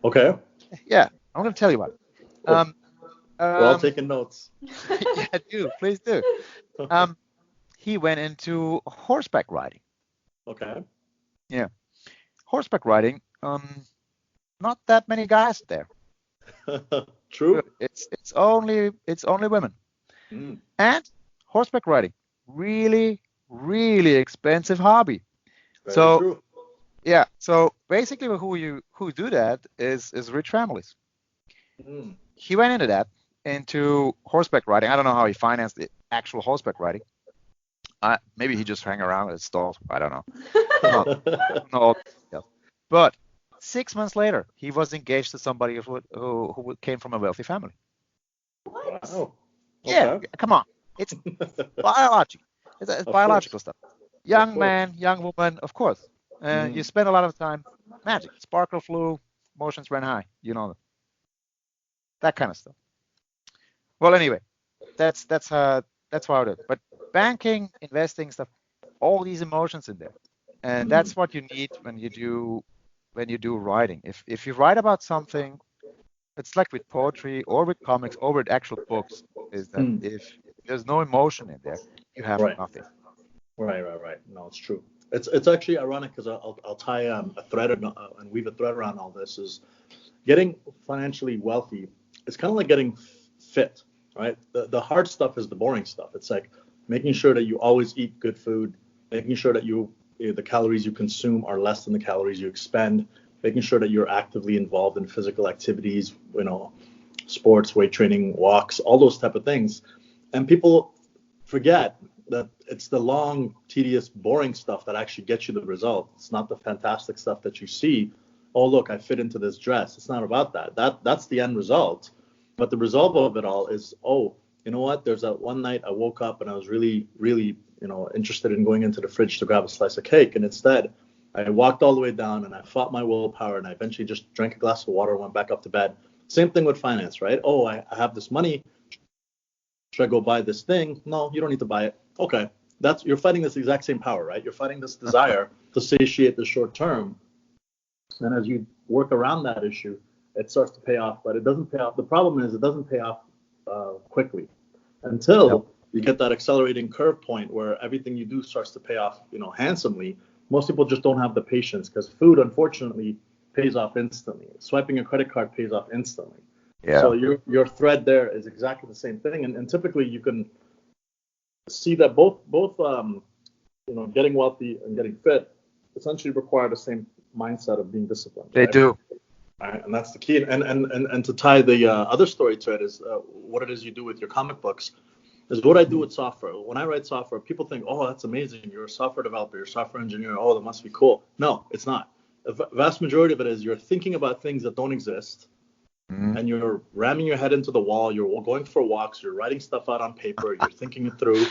Okay. Yeah, I'm going to tell you about it. We're all taking notes. Yeah, please do. He went into horseback riding. Okay. Yeah, horseback riding. Not that many guys there. True. It's only women. And horseback riding, really, really expensive hobby. Very true. Yeah. So basically, who do that is rich families. He went into horseback riding. I don't know how he financed the actual horseback riding. Maybe he just hang around at stalls. I don't know. No. But 6 months later, he was engaged to somebody who came from a wealthy family. What? Wow. Yeah, come on. It's biology. It's biological stuff. Young man, young woman, of course. You spend a lot of time. Magic. Sparkle flew. Emotions ran high. You know that kind of stuff. Well, anyway, that's how I do it. But banking, investing stuff, all these emotions in there, and that's what you need when you do writing. If you write about something, it's like with poetry or with comics or with actual books, is that if there's no emotion in there, you have nothing. Right. No, it's true. It's actually ironic because I'll tie a thread and weave a thread around all this. Is getting financially wealthy. It's kind of like getting fit, right? The hard stuff is the boring stuff. It's like making sure that you always eat good food, making sure that the calories you consume are less than the calories you expend, making sure that you're actively involved in physical activities, sports, weight training, walks, all those type of things. And people forget that it's the long, tedious, boring stuff that actually gets you the result. It's not the fantastic stuff that you see. Oh, look, I fit into this dress. It's not about that. That's the end result. But the result of it all is, oh, you know what? There's that one night I woke up and I was really, really, interested in going into the fridge to grab a slice of cake. And instead, I walked all the way down and I fought my willpower and I eventually just drank a glass of water and went back up to bed. Same thing with finance, right? Oh, I have this money. Should I go buy this thing? No, you don't need to buy it. Okay. You're fighting this exact same power, right? You're fighting this desire to satiate the short term. And as you work around that issue, it starts to pay off, but it doesn't pay off. The problem is it doesn't pay off quickly until you get that accelerating curve point where everything you do starts to pay off, handsomely. Most people just don't have the patience because food, unfortunately, pays off instantly. Swiping a credit card pays off instantly. Yeah. So your thread there is exactly the same thing, and typically you can see that both getting wealthy and getting fit essentially require the same mindset of being disciplined. They do. Right? And that's the key. And to tie the other story to it is what it is you do with your comic books is what I do with software. When I write software, people think, oh, that's amazing. You're a software developer, you're a software engineer. Oh, that must be cool. No, it's not. The vast majority of it is you're thinking about things that don't exist. And you're ramming your head into the wall. You're going for walks. You're writing stuff out on paper. You're thinking it through.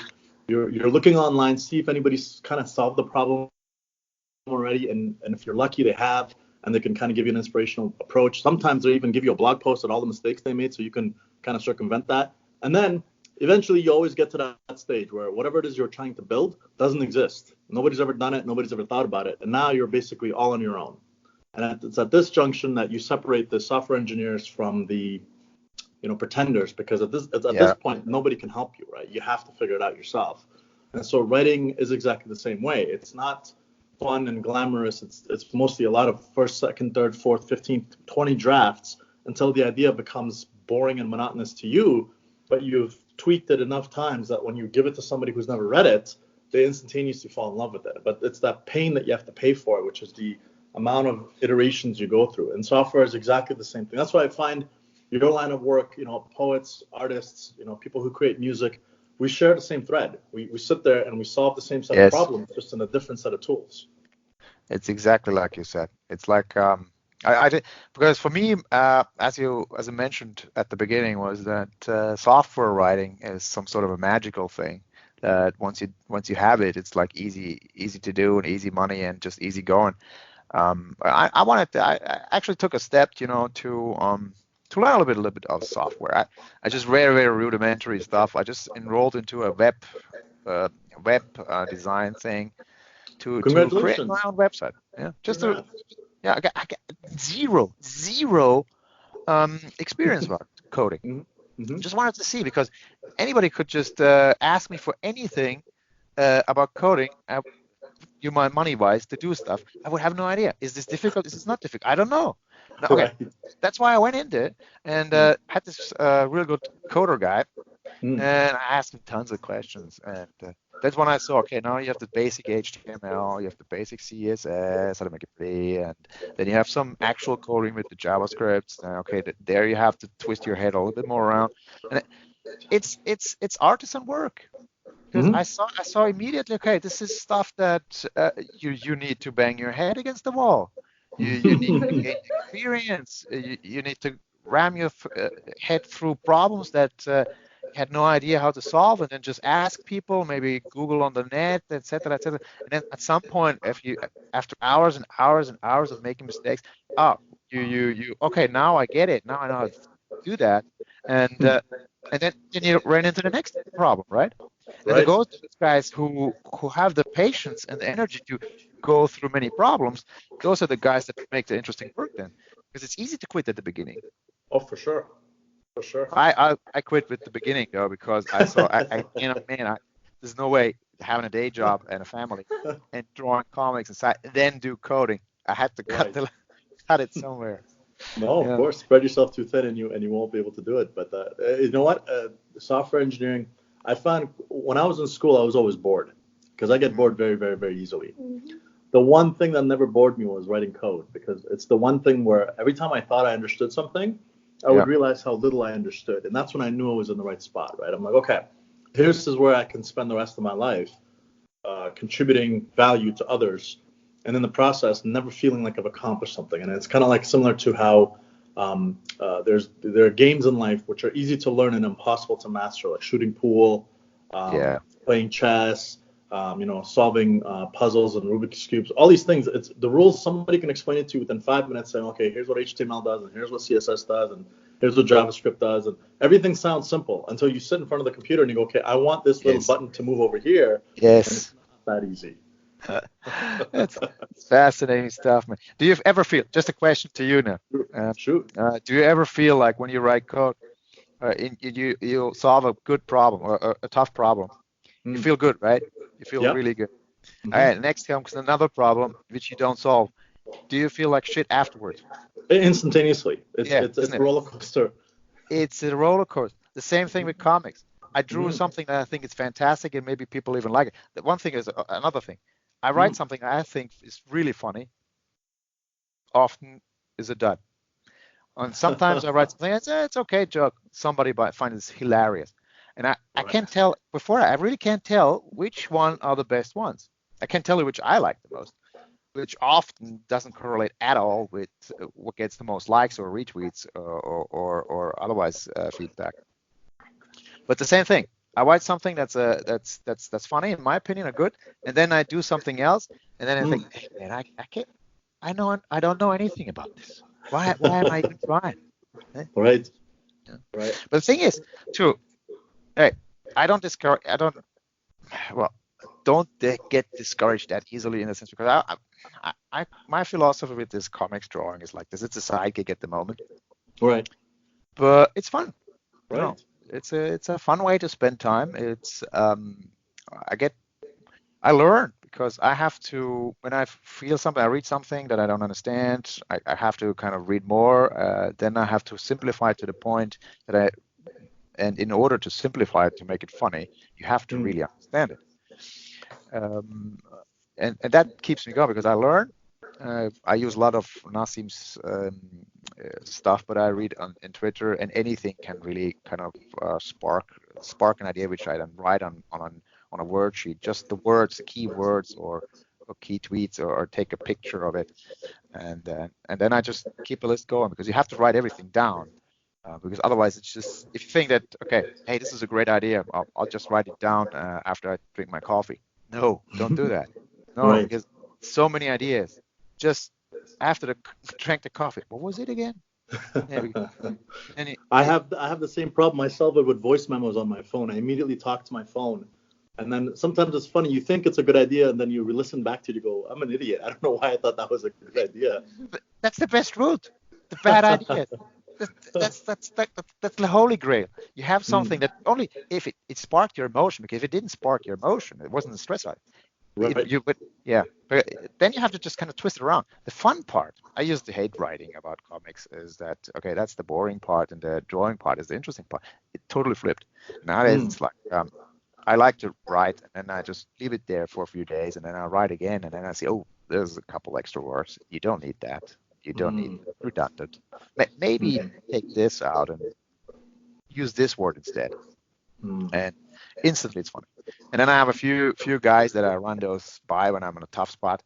You're looking online, see if anybody's kind of solved the problem already. And if you're lucky, they have. And they can kind of give you an inspirational approach. Sometimes they even give you a blog post on all the mistakes they made so you can kind of circumvent that. And then eventually you always get to that stage where whatever it is you're trying to build doesn't exist. Nobody's ever done it. Nobody's ever thought about it. And now you're basically all on your own. And it's at this junction that you separate the software engineers from the pretenders, because at this point nobody can help you, right? You have to figure it out yourself. And so writing is exactly the same way. It's not fun and glamorous. It's mostly a lot of first, second, third, fourth, 15th, 20 drafts until the idea becomes boring and monotonous to you, but you've tweaked it enough times that when you give it to somebody who's never read it, they instantaneously fall in love with it. But it's that pain that you have to pay for, which is the amount of iterations you go through. And software is exactly the same thing. That's why I find your line of work, poets, artists, people who create music, we share the same thread. We sit there and we solve the same set of problems, just in a different set of tools. It's exactly like you said. It's like I did, because for me, as I mentioned at the beginning, was that software writing is some sort of a magical thing. That once you have it, it's like easy to do and easy money and just easy going. I actually took a step, to learn a little bit of software. I just very, very rudimentary stuff. I just enrolled into a web design thing to create my own website. Yeah, I got zero experience about coding. Mm-hmm. Just wanted to see, because anybody could just ask me for anything about coding. You mind money-wise to do stuff, I would have no idea. Is this difficult? Is this not difficult? I don't know. No, okay, that's why I went into it and had this real good coder guy, and I asked him tons of questions. And that's when I saw, okay, now you have the basic HTML, you have the basic CSS, how to make it pretty, and then you have some actual coding with the JavaScript. Okay, there you have to twist your head a little bit more around, and it's artisan work. Because I saw immediately, okay, this is stuff that you need to bang your head against the wall. You need to gain experience. You need to ram your head through problems that you had no idea how to solve, and then just ask people, maybe Google on the net, etc., etc. And then at some point, after hours and hours and hours of making mistakes, you okay, now I get it. Now I know how to do that, and then you run into the next problem, right? And it goes to these guys who have the patience and the energy to go through many problems. Those are the guys that make the interesting work then, because it's easy to quit at the beginning. Oh, for sure. I quit with the beginning though, because I saw there's no way having a day job and a family and drawing comics inside, then do coding. I had to cut it somewhere. No, of course, spread yourself too thin and you won't be able to do it. But you know what? Software engineering, I found when I was in school, I was always bored, because I get bored very, very, very easily. Mm-hmm. The one thing that never bored me was writing code, because it's the one thing where every time I thought I understood something, I would realize how little I understood. And that's when I knew I was in the right spot, right? I'm like, okay, this is where I can spend the rest of my life contributing value to others. And in the process, never feeling like I've accomplished something. And it's kind of like similar to how there are games in life which are easy to learn and impossible to master, like shooting pool, playing chess, solving puzzles and Rubik's cubes. All these things, it's the rules. Somebody can explain it to you within 5 minutes, saying, okay, here's what HTML does, and here's what CSS does, and here's what JavaScript does, and everything sounds simple until you sit in front of the computer and you go, okay, I want this little button to move over here. Yes. And it's not that easy. That's fascinating stuff, man. Do you ever feel, just a question to you now, Shoot. Do you ever feel like when you write code, you solve a good problem or a tough problem, you feel good, right? You feel really good. Mm-hmm. All right, next comes another problem which you don't solve. Do you feel like shit afterwards? Instantaneously. It's a roller coaster. It's a roller coaster. The same thing with comics. I drew something that I think is fantastic, and maybe people even like it. The one thing is another thing. I write something I think is really funny. Often is a dud. And sometimes I write something, it's okay joke. Somebody finds it hilarious. And I can't tell, I really can't tell which one are the best ones. I can't tell you which I like the most, which often doesn't correlate at all with what gets the most likes or retweets or otherwise feedback. But the same thing. I write something that's funny, in my opinion, or good, and then I do something else, and then I think, hey, man, I don't know anything about this. Why am I even trying? Right. Yeah. Right. But the thing is, too, hey, don't get discouraged that easily in a sense, because my philosophy with this comics drawing is like this. It's a side gig at the moment. Right. But it's fun. You know, it's a fun way to spend time. It's I learn because I have to, when I feel something, I read something that I don't understand, I have to kind of read more. Then I have to simplify to the point and in order to simplify it, to make it funny, you have to really understand it. And that keeps me going because I learn. I use a lot of Nassim's stuff, but I read in Twitter, and anything can really kind of spark an idea, which I then write on a word sheet, just the words, the key words, or key tweets, or take a picture of it, and then I just keep a list going because you have to write everything down. Because otherwise, it's just, if you think that, okay, hey, this is a great idea, I'll just write it down after I drink my coffee. No, don't do that. No, because so many ideas. Just after the drank the coffee, what was it again? Yeah, I have the same problem myself with voice memos on my phone. I immediately talk to my phone, and then sometimes it's funny. You think it's a good idea, and then you listen back to it. You go, "I'm an idiot. I don't know why I thought that was a good idea." That's the best route. The bad idea. That's the holy grail. You have something that only if it sparked your emotion, because if it didn't spark your emotion, it wasn't a stress out. Right. But then you have to just kind of twist it around. The fun part, I used to hate writing about comics, is that, okay, that's the boring part and the drawing part is the interesting part. It totally flipped. Nowadays it's like, I like to write and then I just leave it there for a few days and then I write again and then I see, oh, there's a couple extra words. You don't need that. You don't need redundant. Maybe take this out and use this word instead. And instantly it's funny. And then I have a few guys that I run those by when I'm in a tough spot.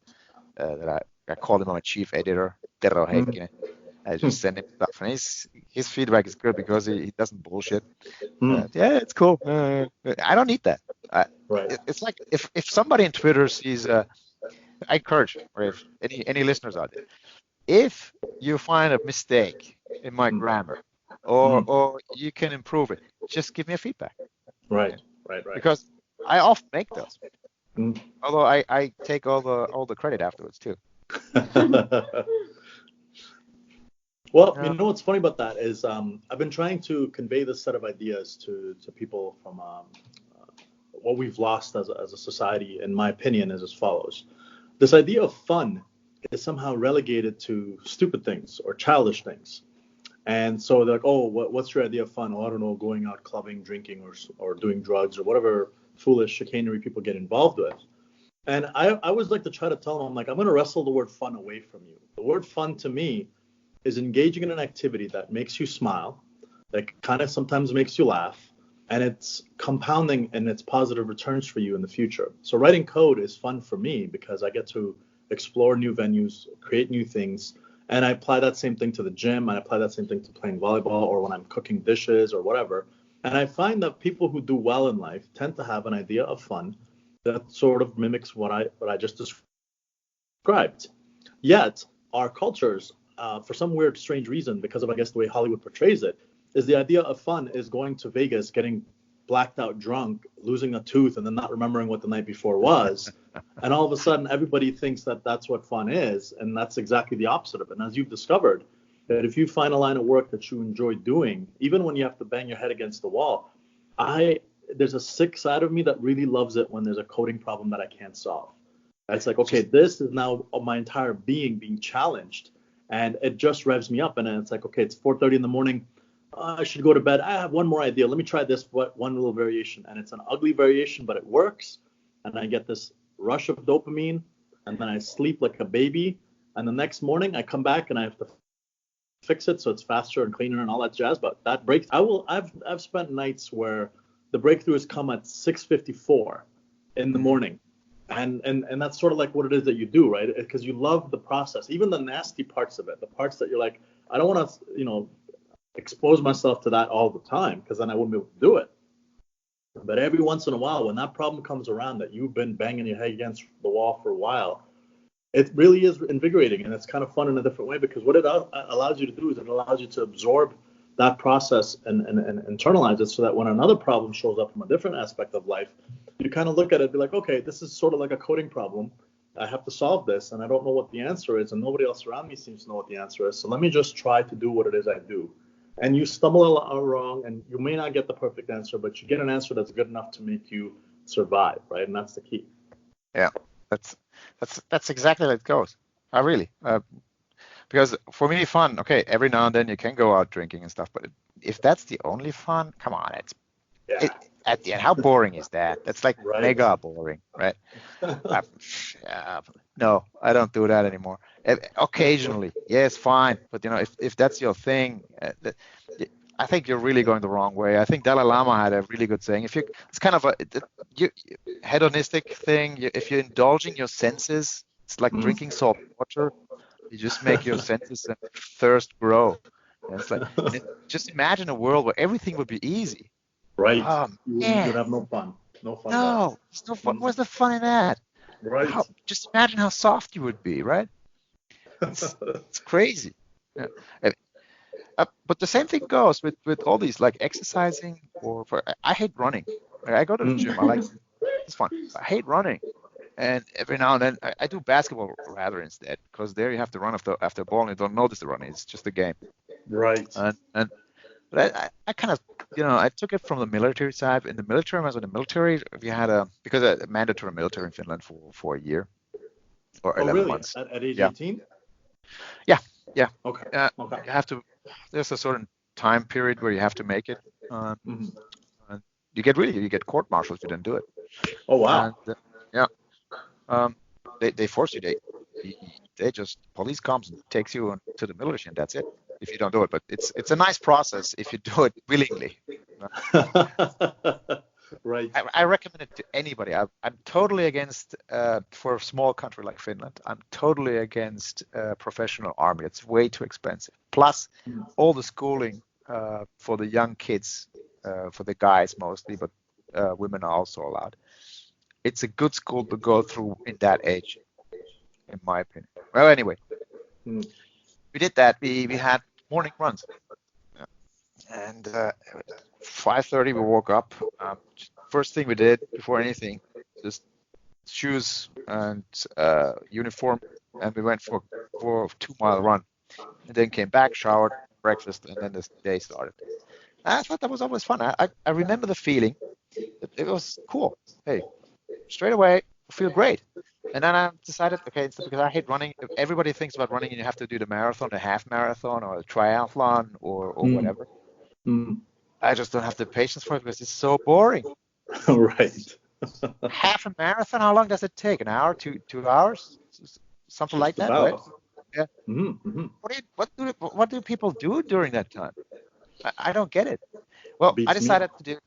That I call him my chief editor, Tero Heikkinen. I just send him stuff, and his feedback is good because he doesn't bullshit. Yeah, it's cool. I don't need that. It's like if somebody in Twitter sees, I encourage, or if any listeners out there, if you find a mistake in my grammar, or you can improve it, just give me a feedback. Right. Because I often make those. Although I take all the credit afterwards too. Well, you know what's funny about that is I've been trying to convey this set of ideas to people from what we've lost as a society, in my opinion, is as follows. This idea of fun is somehow relegated to stupid things or childish things. And so they're like, oh, what's your idea of fun? Oh, I don't know, going out clubbing, drinking, or doing drugs, or whatever foolish chicanery people get involved with. And I always like to try to tell them, I'm like, I'm going to wrestle the word fun away from you. The word fun to me is engaging in an activity that makes you smile, that kind of sometimes makes you laugh, and it's compounding in its positive returns for you in the future. So writing code is fun for me because I get to explore new venues, create new things. And I apply that same thing to the gym. I apply that same thing to playing volleyball or when I'm cooking dishes or whatever. And I find that people who do well in life tend to have an idea of fun that sort of mimics what I just described. Yet our cultures, for some weird, strange reason, because of, I guess, the way Hollywood portrays it, is the idea of fun is going to Vegas, getting blacked out drunk, losing a tooth, and then not remembering what the night before was. And all of a sudden, everybody thinks that that's what fun is. And that's exactly the opposite of it. And as you've discovered, that if you find a line of work that you enjoy doing, even when you have to bang your head against the wall, there's a sick side of me that really loves it when there's a coding problem that I can't solve. It's like, okay, this is now my entire being challenged. And it just revs me up. And then it's like, okay, it's 4:30 in the morning. I should go to bed. I have one more idea. Let me try this one little variation. And it's an ugly variation, but it works. And I get this rush of dopamine. And then I sleep like a baby. And the next morning I come back and I have to fix it so it's faster and cleaner and all that jazz. But that breaks. I've spent nights where the breakthroughs come at 6:54 in the morning. And that's sort of like what it is that you do, right? Because you love the process, even the nasty parts of it, the parts that you're like, I don't want to, expose myself to that all the time because then I wouldn't be able to do it. But every once in a while, when that problem comes around that you've been banging your head against the wall for a while, it really is invigorating and it's kind of fun in a different way because what it allows you to do is it allows you to absorb that process and internalize it so that when another problem shows up from a different aspect of life, you kind of look at it and be like, okay, this is sort of like a coding problem. I have to solve this and I don't know what the answer is and nobody else around me seems to know what the answer is. So let me just try to do what it is I do. and you stumble wrong, and you may not get the perfect answer, but you get an answer that's good enough to make you survive, right? And that's the key. Yeah, that's exactly how it goes. I really, because for me, fun. Okay, every now and then you can go out drinking and stuff, but if that's the only fun, come on, at the end, how boring is that? That's like Right. mega boring, right? No, I don't do that anymore. Occasionally, yes, fine, but if that's your thing, I think you're really going the wrong way. I think Dalai Lama had a really good saying. It's kind of a hedonistic thing. If you're indulging your senses, it's like drinking salt water. You just make your senses and thirst grow. And it's like, just imagine a world where everything would be easy. Right. Oh, man. You'd have no fun. No fun. No, there's no fun. Where's the fun in that? Right. Just imagine how soft you would be, right? It's crazy. Yeah. But the same thing goes with all these, like exercising I hate running. I go to the gym. It's fun. I hate running. And every now and then I do basketball rather instead, because there you have to run after a ball and you don't notice the running. It's just a game. Right. But I kind of, I took it from the military side. In the military, when I was in the military, we had a mandatory military in Finland for a year or 11 really? months. At age 18? Yeah. Okay. You have to. There's a certain time period where you have to make it. And you get court-martialed if you didn't do it. Oh wow. And, they force you. They just police comes and takes you to the military, and that's it. If you don't do it, but it's a nice process if you do it willingly. Right. I recommend it to anybody. I'm totally against, for a small country like Finland, I'm totally against professional army. It's way too expensive. Plus, all the schooling for the young kids, for the guys mostly, but women are also allowed. It's a good school to go through in that age, in my opinion. Well, anyway, we did that. We had morning runs. And 5:30 we woke up. First thing we did before anything, just shoes and uniform, and we went for a 2-mile run. And then came back, showered, breakfast, and then the day started. I thought that was always fun. I remember the feeling. It was cool. Hey, straight away, I feel great. And then I decided, okay, because I hate running. If everybody thinks about running and you have to do the marathon, the half marathon, or a triathlon, or whatever. I just don't have the patience for it because it's so boring. Right. Half a marathon, how long does it take? An hour, 2 hours? Something like that, right? Yeah. What do people do during that time? I don't get it. Well, I decided to do.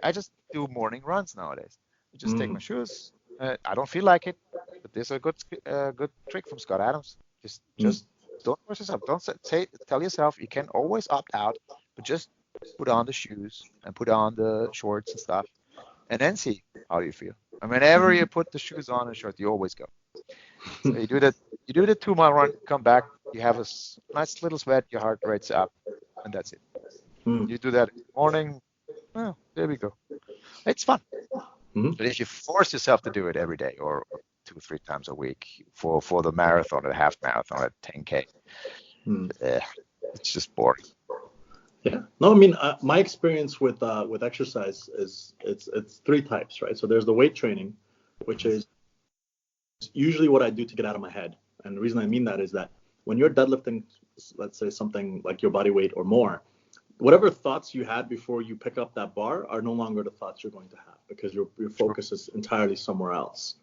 I just do morning runs nowadays. I just take my shoes. I don't feel like it, but there's a good trick from Scott Adams. Just don't force yourself. Don't tell yourself you can always opt out, but just put on the shoes and put on the shorts and stuff, and then see how you feel. And whenever you put the shoes on and shorts, you always go. So you do the 2-mile run, come back, you have a nice little sweat, your heart rate's up, and that's it. You do that in the morning. Well, there we go. It's fun. But if you force yourself to do it every day or 2-3 times a week for the marathon or half marathon or 10K, it's just boring. Yeah. No, I mean, my experience with exercise is it's 3 types, right? So there's the weight training, which is usually what I do to get out of my head. And the reason I mean that is that when you're deadlifting, let's say something like your body weight or more, whatever thoughts you had before you pick up that bar are no longer the thoughts you're going to have because your focus is entirely somewhere else.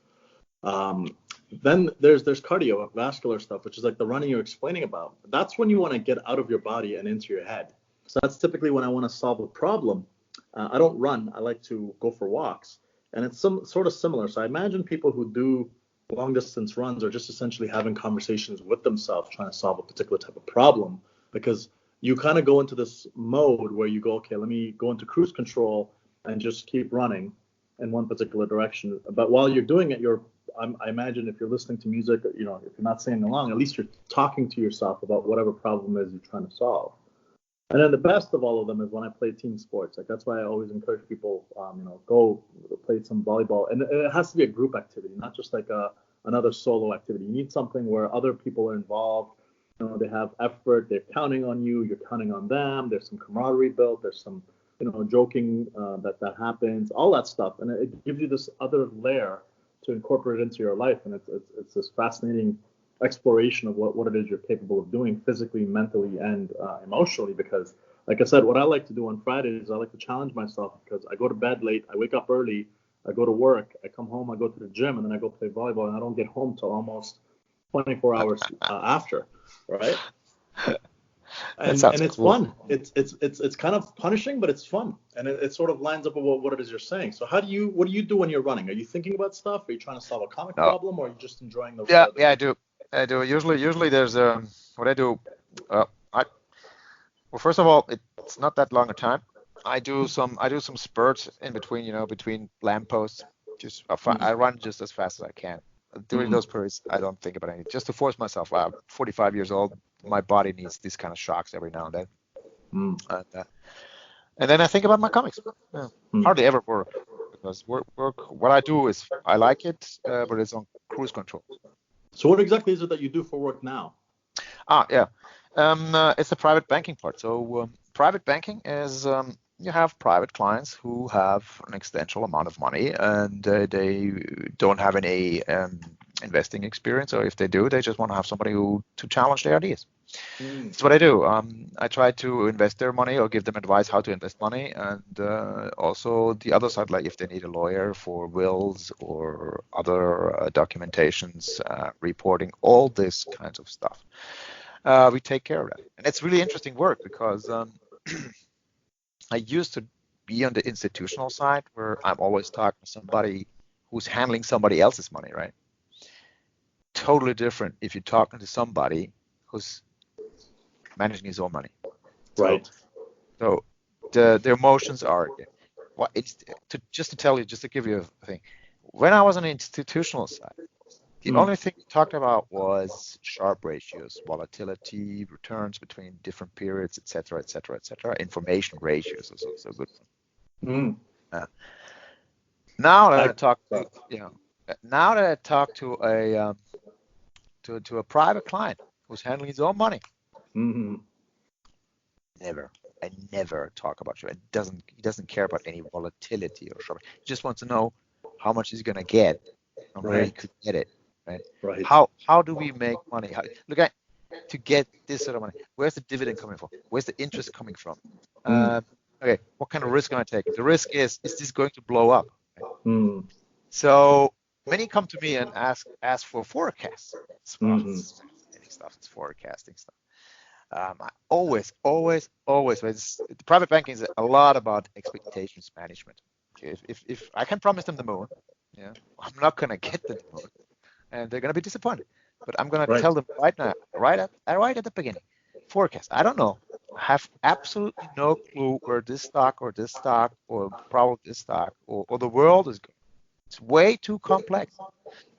Then there's cardiovascular stuff, which is like the running you're explaining about. That's when you want to get out of your body and into your head. So that's typically when I want to solve a problem. I don't run. I like to go for walks. And it's sort of similar. So I imagine people who do long distance runs are just essentially having conversations with themselves, trying to solve a particular type of problem, because you kind of go into this mode where you go, okay, let me go into cruise control and just keep running in one particular direction. But while you're doing it, I imagine if you're listening to music, if you're not singing along, at least you're talking to yourself about whatever problem is you're trying to solve. And then the best of all of them is when I play team sports. Like that's why I always encourage people, go play some volleyball. And it has to be a group activity, not just like another solo activity. You need something where other people are involved. they have effort, they're counting on you, you're counting on them, there's some camaraderie built, there's some, joking that happens, all that stuff. And it gives you this other layer to incorporate into your life. And it's this fascinating exploration of what it is you're capable of doing physically, mentally, and emotionally. Because, like I said, what I like to do on Fridays is I like to challenge myself, because I go to bed late, I wake up early, I go to work, I come home, I go to the gym, and then I go play volleyball, and I don't get home till almost 24 hours after, right? And it's cool. fun. It's kind of punishing, but it's fun, and it sort of lines up with what it is you're saying. So what do you do when you're running? Are you thinking about stuff? Are you trying to solve a comic problem, or are you just enjoying the? I do. Usually there's what I do. Well, first of all, it's not that long a time. I do some spurts in between, between lampposts. I run just as fast as I can. During those periods, I don't think about anything. Just to force myself. I'm 45 years old. My body needs these kind of shocks every now and then. And then I think about my comics. Hardly ever work, because work. What I do is I like it, but it's on cruise control. So what exactly is it that you do for work now? It's the private banking part. So private banking is you have private clients who have an extensive amount of money, and they don't have any investing experience, or if they do, they just want to have somebody to challenge their ideas. That's what I do. I try to invest their money or give them advice how to invest money, and also the other side, like if they need a lawyer for wills or other documentations, reporting, all this kinds of stuff. We take care of that. And it's really interesting work, because I used to be on the institutional side, where I'm always talking to somebody who's handling somebody else's money, right? Totally different if you're talking to somebody who's managing his own money. Right. So the emotions are, just to give you a thing. When I was on the institutional side, the only thing we talked about was Sharpe ratios, volatility, returns between different periods, etc., information ratios is also a good one. Now that I talk to a private client who's handling his own money, I never talk about Sharpe. He doesn't care about any volatility or Sharpe. He just wants to know how much he's gonna get and where he could get it. Right. How do we make money? To get this sort of money, where's the dividend coming from? Where's the interest coming from? Okay, what kind of risk am I taking? The risk is this going to blow up? Right? So many come to me and ask for forecasts. It's forecasting stuff. I always, the private banking is a lot about expectations management. If I can promise them the moon, I'm not gonna get the moon, and they're gonna be disappointed. But I'm gonna tell them right now, right at the beginning, forecast. I don't know. I have absolutely no clue where this stock or probably this stock or the world is going. It's way too complex.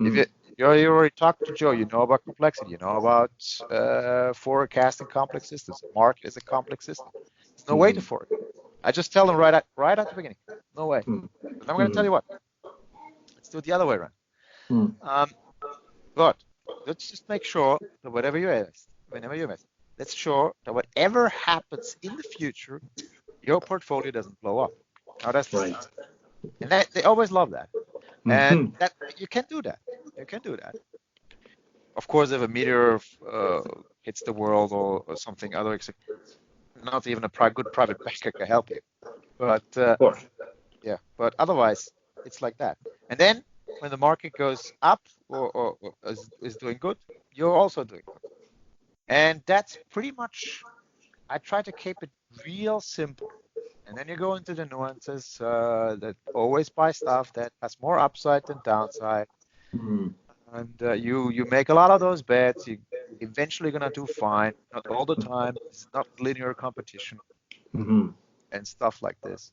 If you already talked to Joe, you know about complexity. You know about forecasting complex systems. Market is a complex system. There's no way to forecast. I just tell them right at the beginning. No way. But I'm going to tell you what. Let's do it the other way around. But let's just make sure that whenever you invest, let's sure that whatever happens in the future, your portfolio doesn't blow up. Now that's right. And they always love that. And that you can do that. Of course, if a meteor hits the world or something other, not even a good private banker can help you. But but otherwise, it's like that. And then when the market goes up or is doing good, you're also doing good. And that's pretty much. I try to keep it real simple. And then you go into the nuances that always buy stuff that has more upside than downside. And you make a lot of those bets. You're eventually going to do fine. Not all the time. It's not linear competition and stuff like this.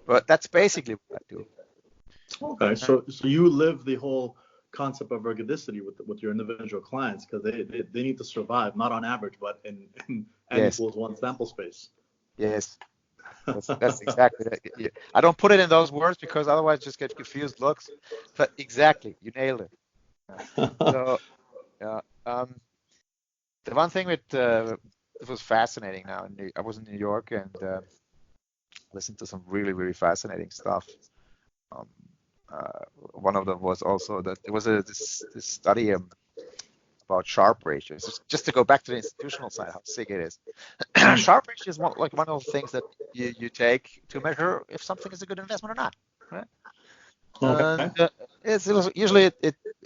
But that's basically what I do. Okay, so you live the whole concept of ergodicity with your individual clients, because they need to survive, not on average, but in n equals 1 sample space. Yes. That's exactly it. I don't put it in those words because otherwise just get confused looks. But exactly, you nailed it. So, The one thing that it was fascinating now, I was in New York and listened to some really, really fascinating stuff. Um, One of them was also that there was this study about Sharpe ratios. Just to go back to the institutional side, how sick it is. Sharpe ratio is one of the things that you take to measure if something is a good investment or not, right? Okay. And it's usually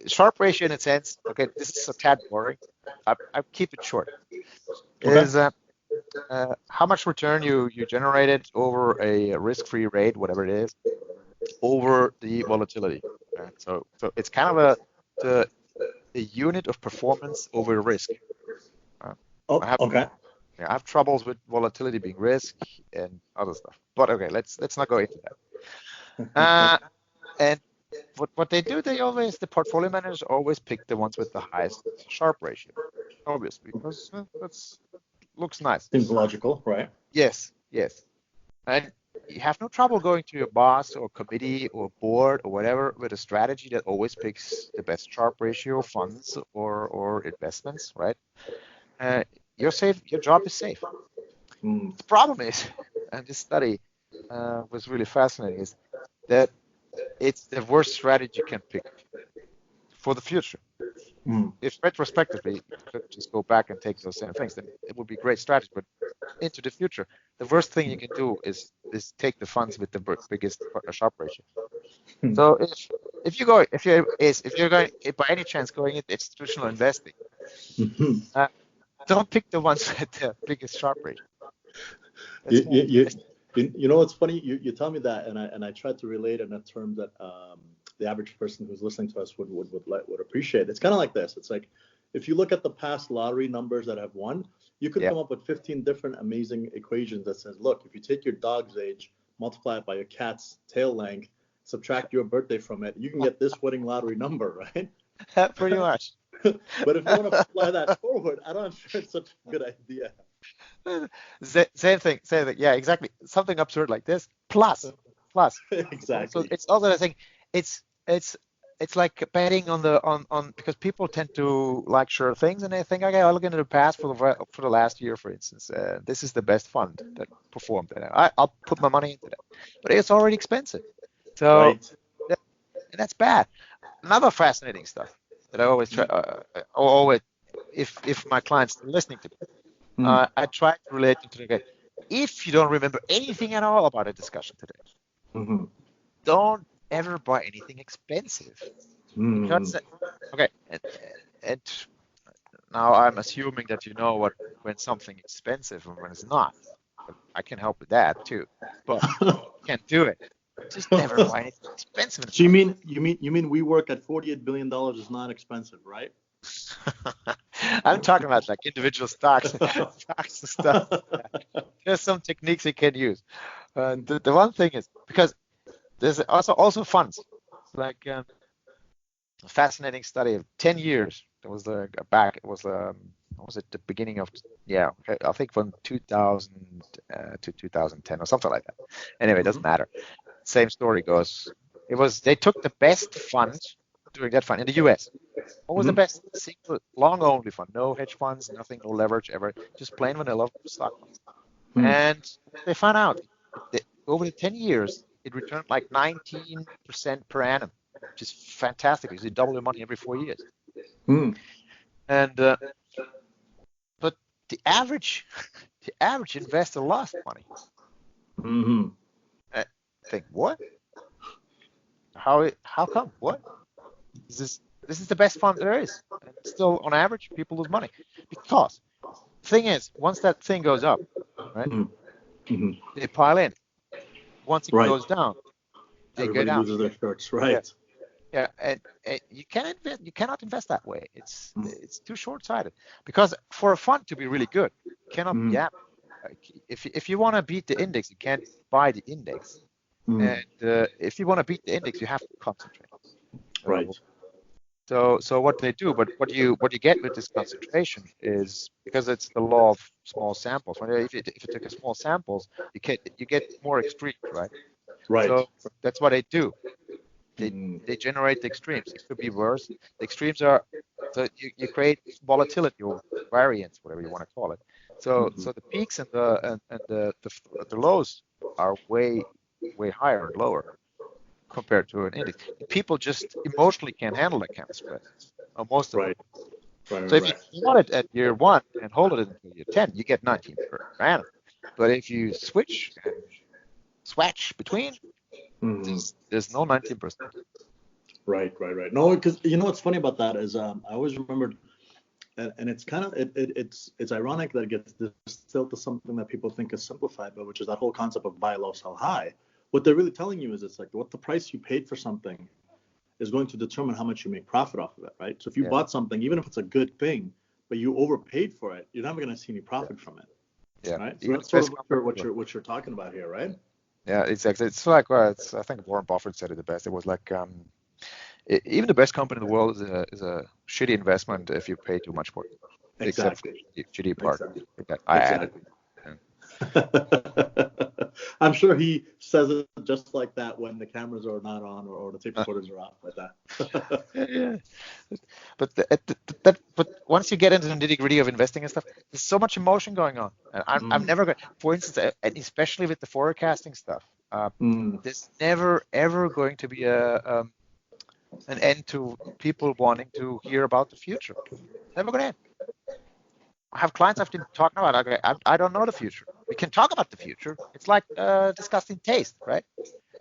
Sharpe ratio in a sense. Okay, this is a tad boring. I keep it short. Okay. Is how much return you generated over a risk-free rate, whatever it is, over the volatility. Right? So it's kind of the unit of performance over risk. Oh, I have troubles with volatility being risk and other stuff. But okay, let's not go into that. And what they do, the portfolio managers always pick the ones with the highest Sharpe ratio, obviously, because that's looks nice. Seems logical, right? Yes. And you have no trouble going to your boss or committee or board or whatever with a strategy that always picks the best Sharpe ratio funds or investments, right? You're safe. Your job is safe. The problem is, and this study was really fascinating, is that it's the worst strategy you can pick for the future. If retrospectively you could just go back and take those same things, then it would be a great strategy. But into the future, the worst thing you can do is take the funds with the biggest Sharpe ratio. So if you're going by any chance going into institutional investing, don't pick the ones with the biggest Sharpe ratio. You know what's funny? You tell me that, and I tried to relate in a term that the average person who's listening to us would appreciate. It's kind of like this. It's like if you look at the past lottery numbers that have won, you could come up with 15 different amazing equations that says, look, if you take your dog's age, multiply it by your cat's tail length, subtract your birthday from it, you can get this winning lottery number, right? Pretty much. But if you want to apply that forward, I'm not sure it's such a good idea. Same thing. Yeah, exactly. Something absurd like this. Plus. Exactly. So it's also the thing. It's like betting on because people tend to like sure things and they think, okay, I'll look into the past for the last year, for instance. This is the best fund that performed. I'll put my money into that, but it's already expensive. So right. And that's bad. Another fascinating stuff that I always try. If my clients are listening to me, I try to relate them to the. If you don't remember anything at all about a discussion today, don't ever buy anything expensive. Because, okay, and now I'm assuming that you know when something expensive and when it's not. But I can help with that too, but you can't do it. Just never buy anything expensive. So you mean we work at $48 billion is not expensive, right? I'm talking about like individual stocks and stuff. There's some techniques you can use. The one thing is because there's also funds. Like a fascinating study of 10 years. It was back. It was what was it? The beginning of I think from 2000 to 2010 or something like that. Anyway, it doesn't matter. Same story goes. They took the best fund during that fund in the US. What was the best single long only fund? No hedge funds, nothing, no leverage ever, just plain vanilla stock funds. And they found out that over the 10 years, it returned like 19% per annum, which is fantastic because you double your money every 4 years. And but the average investor lost money. I think what? How come? What? This is the best fund there is. And still, on average, people lose money because the thing is, once that thing goes up, right? They pile in. Once it goes down, they everybody go down. loses their shirts, right? Yeah, and you cannot invest that way. It's too short-sighted because for a fund to be really good, you cannot be average. If you want to beat the index, you can't buy the index. And if you want to beat the index, you have to concentrate. Right. So what they do, but what you get with this concentration is because it's the law of small samples. If you take a small samples, you get more extreme, right? Right. So that's what they do. they generate the extremes. It could be worse. The extremes are, so you create volatility or variance, whatever you want to call it. So the peaks and the lows are way higher and lower compared to an index. People just emotionally can't handle that kind of spread. Most of them. So if you plot it at year 1 and hold it until year 10, you get 19 per annum. But if you switch and swatch between, there's no 19%. Right. No, because what's funny about that is I always remembered, and it's kind of it's ironic that it gets distilled to something that people think is simplified, but which is that whole concept of buy low, sell high. What they're really telling you is it's like what the price you paid for something is going to determine how much you make profit off of it, right? So if you bought something, even if it's a good thing, but you overpaid for it, you're never going to see any profit from it. Yeah. Right. So that's sort of what you're talking about here, right? Yeah, exactly. It's like I think Warren Buffett said it the best. It was like even the best company in the world is a shitty investment if you pay too much for it. Exactly. Except for the shitty part. Exactly. I added. I'm sure he says it just like that when the cameras are not on or the tape recorders are off, like that. Yeah. But once you get into the nitty-gritty of investing and stuff, there's so much emotion going on. And I'm never going. For instance, and especially with the forecasting stuff, there's never ever going to be an end to people wanting to hear about the future. Never going to end. I have clients I've been talking about. I don't know the future. We can talk about the future. It's like discussing taste, right?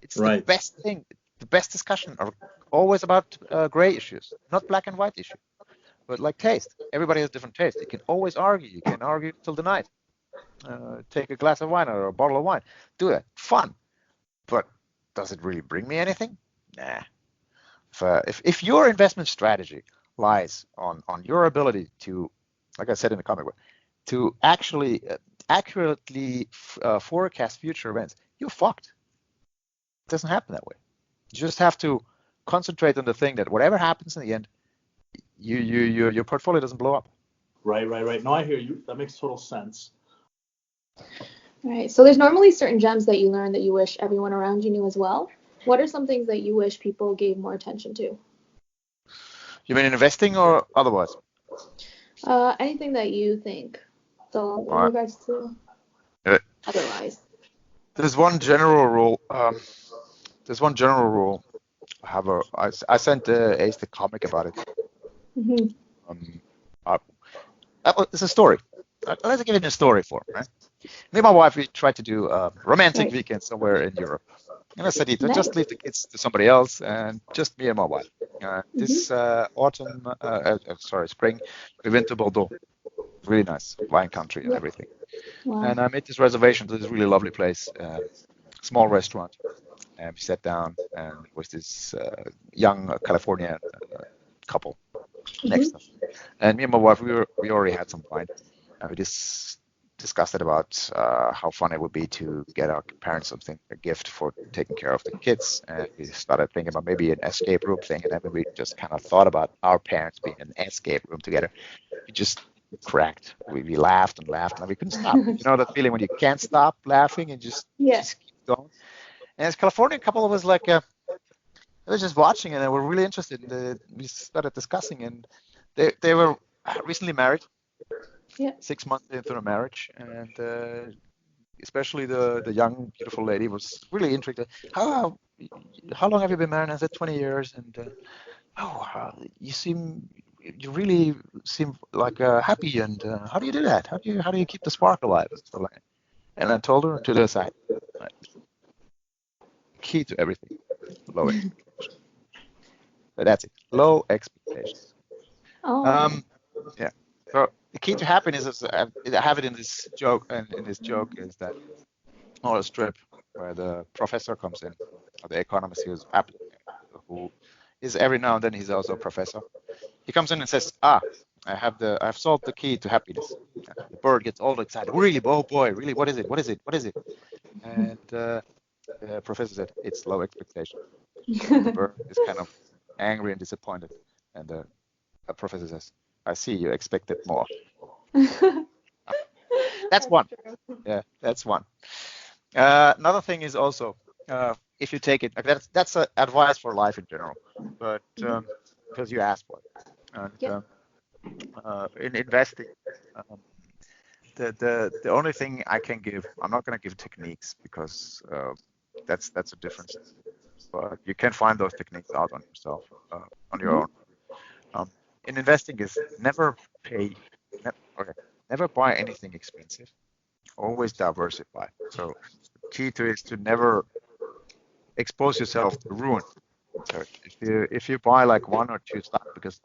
It's the best thing. The best discussion are always about gray issues, not black and white issues, but like taste. Everybody has different taste. You can always argue. You can argue till the night. Take a glass of wine or a bottle of wine. Do that. Fun. But does it really bring me anything? Nah. If your investment strategy lies on your ability to, like I said in the comic book, to actually accurately forecast future events, you're fucked. It doesn't happen that way. You just have to concentrate on the thing that whatever happens in the end, your portfolio doesn't blow up. Right. No, I hear you. That makes total sense. Right. So there's normally certain gems that you learn that you wish everyone around you knew as well. What are some things that you wish people gave more attention to? You mean investing or otherwise? Anything that you think. So in regards to otherwise. There's one general rule. I sent Ace the comic about it. It's a story. Let's give it a story form, right? Me and my wife, we tried to do a romantic weekend somewhere in Europe. And I said, just leave the kids to somebody else and just me and my wife. This spring, we went to Bordeaux. Really nice wine country and everything. Wow. And I made this reservation to this really lovely place, small restaurant. And we sat down and there was this young Californian couple next to us. And me and my wife, we already had some wine. And we just discussed it about how fun it would be to get our parents a gift for taking care of the kids. And we started thinking about maybe an escape room thing. And then we just kind of thought about our parents being in an escape room together. We just cracked. We laughed and laughed and we couldn't stop. You know that feeling when you can't stop laughing and just keep going? And this Californian couple was like, they were just watching and they were really interested. We started discussing and they were recently married. 6 months into the marriage, and especially the young, beautiful lady was really intrigued. How long have you been married? I said 20 years, and you really seem like happy. And how do you do that? How do you keep the spark alive? And I told her to the side. Key to everything: low expectations. So that's it. Low expectations. So the key to happiness is I have it in this joke, and in this joke is that a strip where the professor comes in, or the economist who is every now and then he's also a professor. He comes in and says, I've solved the key to happiness. The bird gets all excited. Really? Oh boy, really? What is it? And the professor said, it's low expectation. The bird is kind of angry and disappointed, and the professor says, I see you expected more. That's one. Yeah, that's one. Another thing is also if you take it, like that's advice for life in general, but because you asked for it. And in investing, um, the only thing I can give, I'm not going to give techniques because that's a difference. But you can find those techniques out on yourself, on your own. In investing is never buy anything expensive. Always diversify. So the key to it is to never expose yourself to ruin. So if you buy like one or two stocks because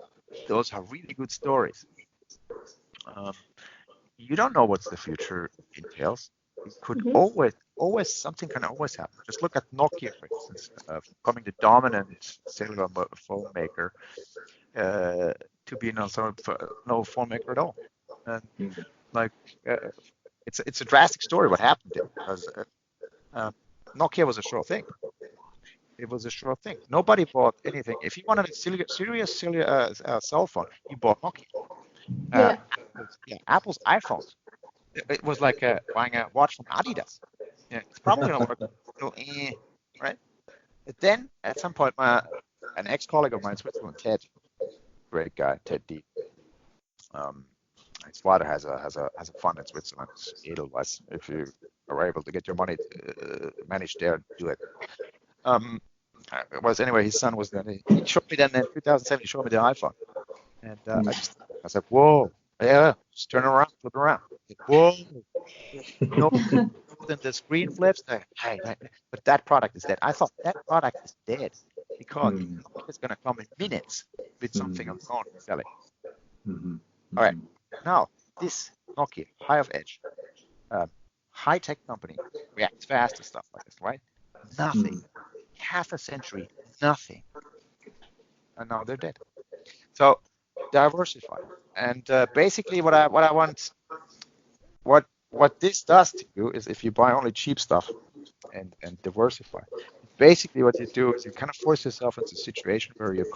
those have really good stories, you don't know what's the future entails. It could always something can always happen. Just look at Nokia, for instance, becoming the dominant cellular phone maker to be no phone maker at all. And like it's a drastic story what happened there because Nokia was a sure thing. It was a sure thing. Nobody bought anything. If you wanted a serious cell phone, you bought Nokia. Apple's iPhones. It was like buying a watch from Adidas. Yeah, it's probably gonna work. Right? But then at some point, an ex-colleague of mine in Switzerland, Ted, great guy, Ted D. His father has a fund in Switzerland, Edelweiss. If you are able to get your money managed there, do it. Anyway, his son was then. He showed me then in 2007. He showed me the iPhone, and I said, "Whoa, yeah, just turn around, flip around." Whoa, then the screen flips. But that product is dead. I thought that product is dead because it's going to come in minutes with something on phone selling. All right, now this Nokia, high of edge, high-tech company reacts fast to stuff like this, right? Nothing. Half a century, nothing. And now they're dead. So diversify. And basically what I want, what this does to you is if you buy only cheap stuff and diversify, basically what you do is you kind of force yourself into a situation where you're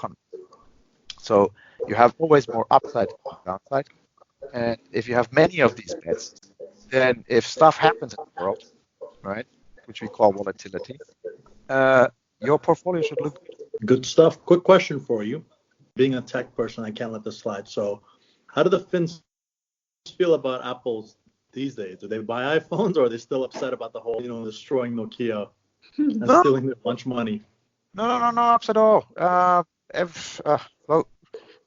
so you have always more upside than downside. And if you have many of these bets, then if stuff happens in the world, right, which we call volatility, your portfolio should look good. Good stuff. Quick question for you. Being a tech person, I can't let this slide. So how do the Finns feel about Apple's these days? Do they buy iPhones or are they still upset about the whole, destroying Nokia and stealing their lunch money? No, upset at all. Well,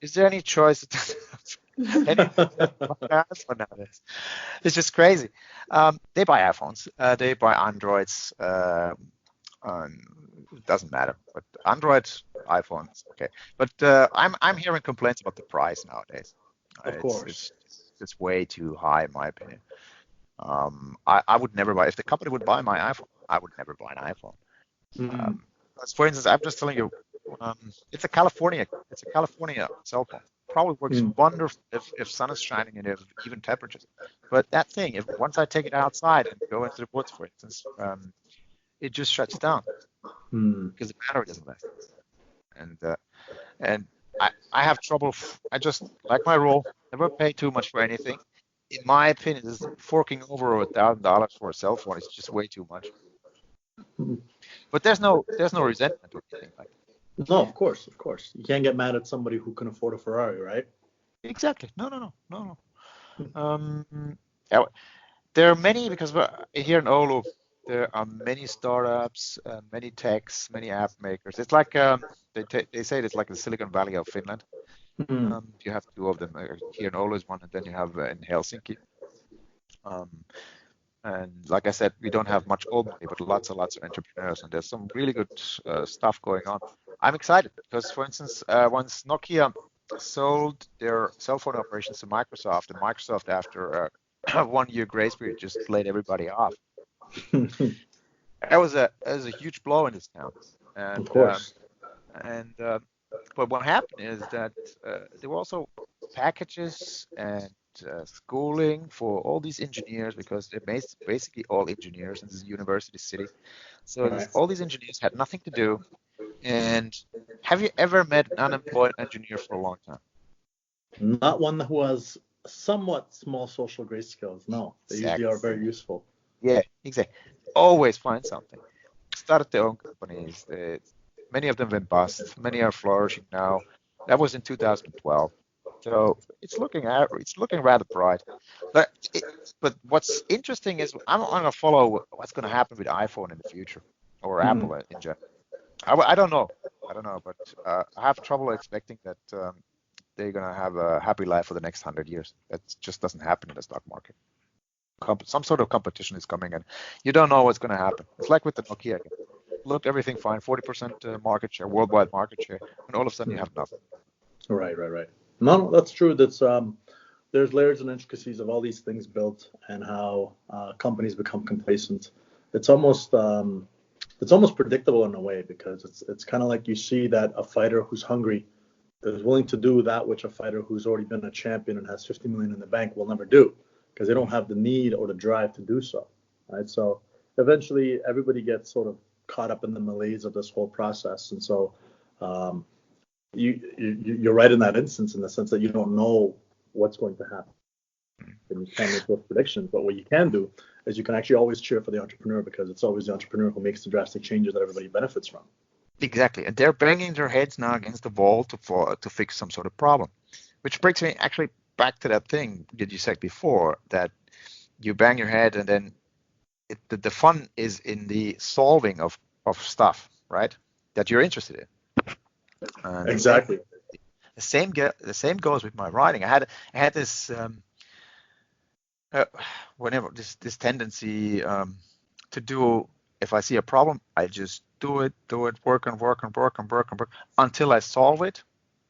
is there any choice? It's just crazy. They buy iPhones. They buy Androids. It doesn't matter. But Android, iPhones, okay. But I'm hearing complaints about the price nowadays. Of course, it's way too high in my opinion. I would never buy. If the company would buy my iPhone, I would never buy an iPhone. For instance, I'm just telling you, it's a California cell phone. Probably works wonderful if sun is shining and if even temperatures. But that thing, once I take it outside and go into the woods, for instance, it just shuts down because the battery doesn't last. And I have trouble. I just like my rule. Never pay too much for anything. In my opinion, this forking over $1,000 for a cell phone is just way too much. But there's no resentment or anything like that. No, of course. You can't get mad at somebody who can afford a Ferrari, right? Exactly. No. There are many, because here in Oulu, there are many startups, many techs, many app makers. It's like they say it's like the Silicon Valley of Finland. You have two of them. Here in Oulu is one, and then you have in Helsinki. And like I said, we don't have much old money, but lots and lots of entrepreneurs, and there's some really good stuff going on. I'm excited because, for instance, once Nokia sold their cell phone operations to Microsoft, and Microsoft, after a 1 year grace period, just laid everybody off. That was a huge blow in this town. And, of course. But what happened is that there were also packages and schooling for all these engineers, because they're basically all engineers in this university city. So all these engineers had nothing to do. And have you ever met an unemployed engineer for a long time? Not one who has somewhat small social grace skills. No, they usually are very useful. Yeah, exactly. Always find something. started their own companies. Many of them went bust. Many are flourishing now. That was in 2012. So it's looking rather bright. But but what's interesting is I'm going to follow what's going to happen with iPhone in the future or Apple in general. I don't know. I don't know, but I have trouble expecting that they're going to have a happy life for the next 100 years. That just doesn't happen in the stock market. Some sort of competition is coming, and you don't know what's going to happen. It's like with the Nokia again. Looked everything fine, 40% market share, worldwide market share, and all of a sudden you have nothing. Right. No, that's true. That's there's layers and intricacies of all these things built, and how companies become complacent. It's almost predictable in a way, because it's kind of like you see that a fighter who's hungry is willing to do that which a fighter who's already been a champion and has 50 million in the bank will never do, because they don't have the need or the drive to do so. Right. So eventually everybody gets sort of caught up in the malaise of this whole process, and so you're right in that instance, in the sense that you don't know what's going to happen, and you can't make those predictions. But what you can do is you can actually always cheer for the entrepreneur, because it's always the entrepreneur who makes the drastic changes that everybody benefits from. Exactly, and they're banging their heads now against the wall to fix some sort of problem, which brings me actually back to that thing that you said before, that you bang your head and then the fun is in the solving of stuff, right? That you're interested in. Exactly. The same goes with my writing. I had this whenever this tendency to do. If I see a problem, I just do it, work until I solve it,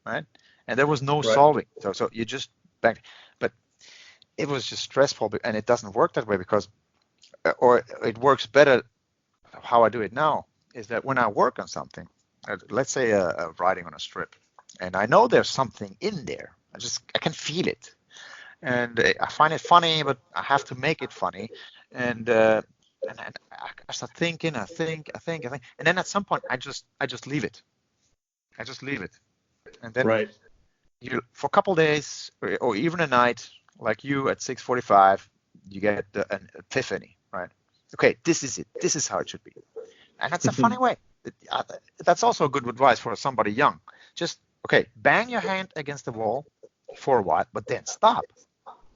right? And there was no solving. So you just bang, but it was just stressful, and it doesn't work that way, because, or it works better. How I do it now is that when I work on something, let's say a writing on a strip, and I know there's something in there. I can feel it, and I find it funny, but I have to make it funny, and I start thinking, I think, and then at some point I just leave it. And then you, for a couple of days or even a night, like you at 6:45, you get an epiphany, right? Okay, this is it. This is how it should be, and that's a funny way. That's also good advice for somebody young. Just bang your hand against the wall for a while, but then stop.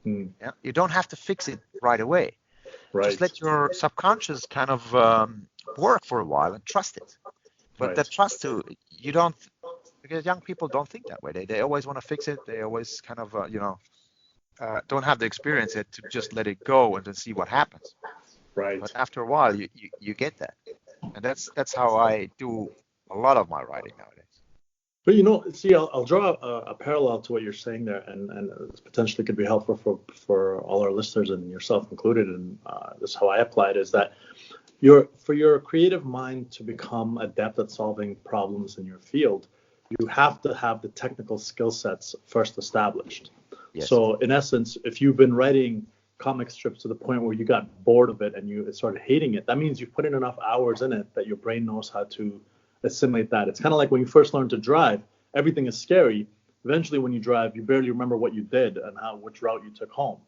Yeah? You don't have to fix it right away. Just let your subconscious kind of work for a while and trust it. But that trust you don't, because young people don't think that way. They always want to fix it. They always kind of don't have the experience yet to just let it go and then see what happens. Right. But after a while, you get that, and that's how I do a lot of my writing nowadays. But see, I'll draw a parallel to what you're saying there, and this potentially could be helpful for all our listeners and yourself included. And this is how I apply it: is that for your creative mind to become adept at solving problems in your field, you have to have the technical skill sets first established. Yes. So in essence, if you've been writing comic strips to the point where you got bored of it and you started hating it, that means you've put in enough hours in it that your brain knows how to assimilate that. It's kind of like when you first learn to drive, everything is scary. Eventually, when you drive, you barely remember what you did and which route you took home.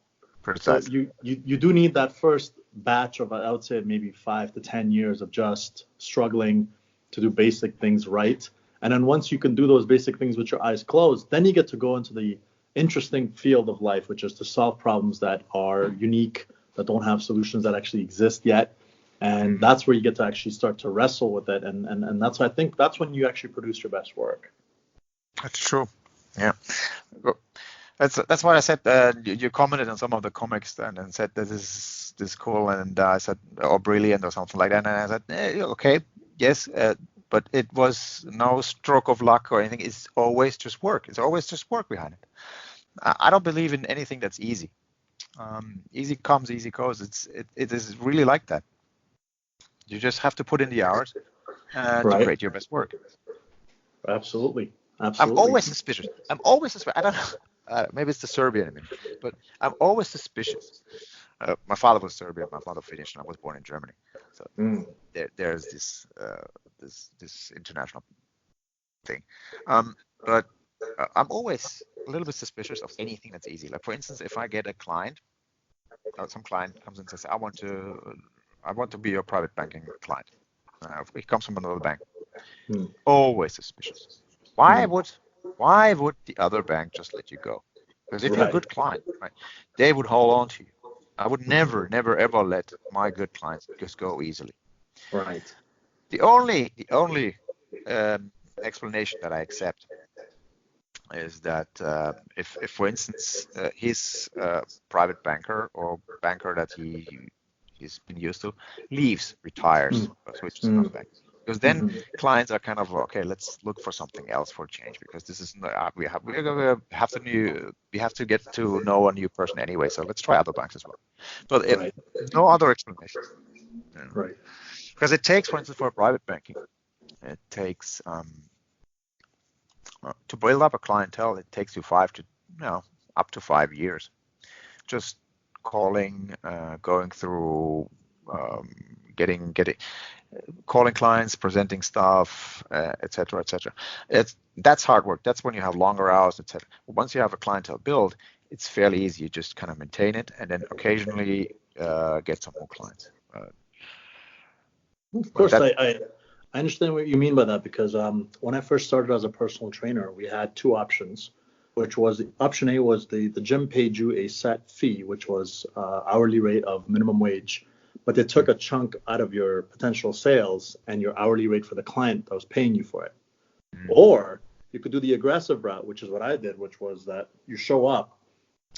Precisely. So you do need that first batch of, I would say, maybe 5 to 10 years of just struggling to do basic things right. And then once you can do those basic things with your eyes closed, then you get to go into the interesting field of life, which is to solve problems that are unique, that don't have solutions that actually exist yet. And that's where you get to actually start to wrestle with it. And that's, I think, that's when you actually produce your best work. That's true. Yeah. That's why I said you commented on some of the comics and said this is cool, and I said, or brilliant or something like that, and I said, okay, yes, but it was no stroke of luck or anything. It's always just work. It's always just work behind it. I don't believe in anything that's easy. Easy comes, easy goes. It is really like that. You just have to put in the hours to create your best work. Absolutely. I'm always suspicious. I don't know. Maybe it's the Serbian in me, but I'm always suspicious. My father was Serbian, my mother Finnish, and I was born in Germany. So there's this international thing. But I'm always a little bit suspicious of anything that's easy. Like, for instance, if I get a client, some client comes and says, I want to be your private banking client. He comes from another bank. Hmm. Always suspicious. Why would the other bank just let you go? Because if you're a Right. good client, right, they would hold on to you. I would never, ever let my good clients just go easily. Right. The only explanation that I accept is that if for instance, his private banker or banker that he's been used to leaves, retires, or switches to another bank. Because then clients are kind of, okay, let's look for something else for a change, because this is we have to get to know a new person anyway, so let's try other banks as well. But Right. no other explanation. Right. Because it takes, for instance, for private banking, it takes to build up a clientele, it takes you up to 5 years. Just calling, going through, calling clients, presenting stuff, etc., etc. That's hard work. That's when you have longer hours, etc. Once you have a clientele built, it's fairly easy. You just kind of maintain it, and then occasionally get some more clients. Of course, I understand what you mean by that, because when I first started as a personal trainer, we had two options, which was option A was the gym paid you a set fee, which was hourly rate of minimum wage, but they took a chunk out of your potential sales and your hourly rate for the client that was paying you for it. Or you could do the aggressive route, which is what I did, which was that you show up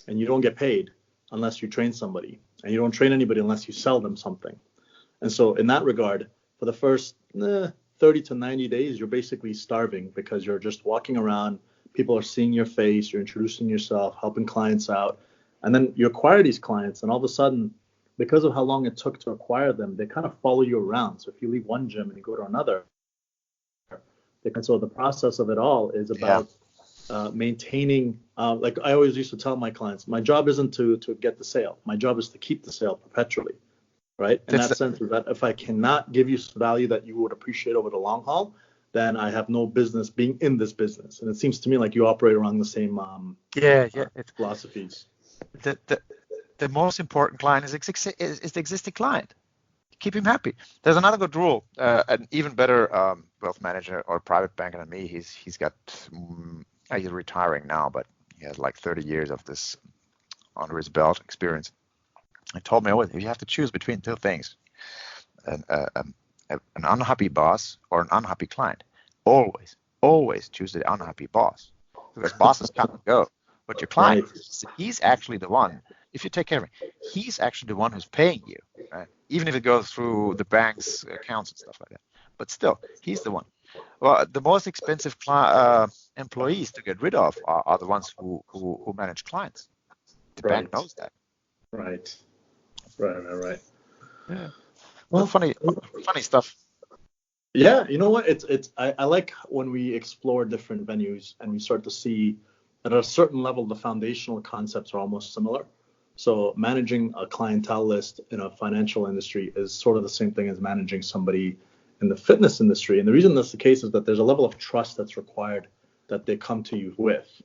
and you don't get paid unless you train somebody, and you don't train anybody unless you sell them something. And so in that regard, for the first 30 to 90 days, you're basically starving, because you're just walking around. People are seeing your face. You're introducing yourself, helping clients out. And then you acquire these clients. And all of a sudden, because of how long it took to acquire them, they kind of follow you around. So if you leave one gym and you go to another, and so the process of it all is about maintaining, like I always used to tell my clients, my job isn't to get the sale. My job is to keep the sale perpetually. Right. In that sense, is that if I cannot give you value that you would appreciate over the long haul, then I have no business being in this business. And it seems to me like you operate around the same philosophies. The most important client is the existing client. Keep him happy. There's another good rule. An even better wealth manager or private banker than me. He's retiring now, but he has like 30 years of this under his belt experience. He told me always, you have to choose between two things: an unhappy boss or an unhappy client. Always choose the unhappy boss, because bosses come and go, but your client, he's actually the one. If you take care of him, he's actually the one who's paying you, right? Even if it goes through the bank's accounts and stuff like that. But still, he's the one. Well, the most expensive employees to get rid of are the ones who manage clients. The bank knows that. Right. Yeah. Well, funny stuff. Yeah, you know what? I like when we explore different venues and we start to see that at a certain level the foundational concepts are almost similar. So managing a clientele list in a financial industry is sort of the same thing as managing somebody in the fitness industry. And the reason that's the case is that there's a level of trust that's required that they come to you with.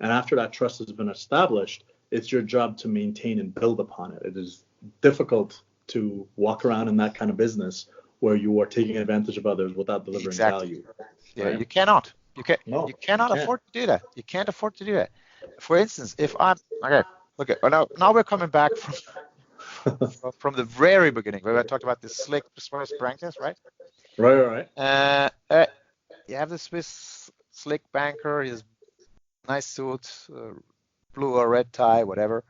And after that trust has been established, it's your job to maintain and build upon it. It is difficult to walk around in that kind of business where you are taking advantage of others without delivering value. Yeah, right? You cannot. You cannot afford to do that. You can't afford to do that. For instance, if I'm okay, now we're coming back from the very beginning where I talked about the slick Swiss bankers, right? Right. You have the Swiss slick banker, his nice suit, blue or red tie, whatever,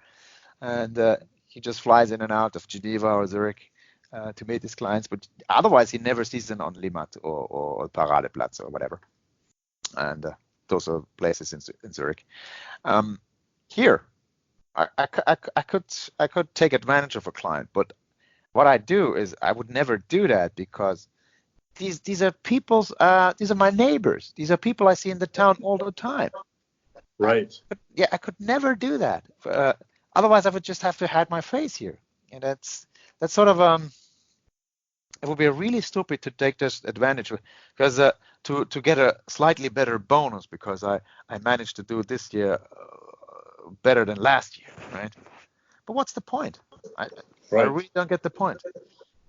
and he just flies in and out of Geneva or Zurich to meet his clients, but otherwise he never sees them on Limmat or Paradeplatz or whatever. And those are places in Zurich. Here, I could take advantage of a client, but what I do is I would never do that, because these are people's these are my neighbors. These are people I see in the town all the time. Right. I could never do that. Otherwise, I would just have to hide my face here, and that's sort of it would be really stupid to take this advantage, because to get a slightly better bonus because I managed to do this year better than last year, right? But what's the point? I really don't get the point.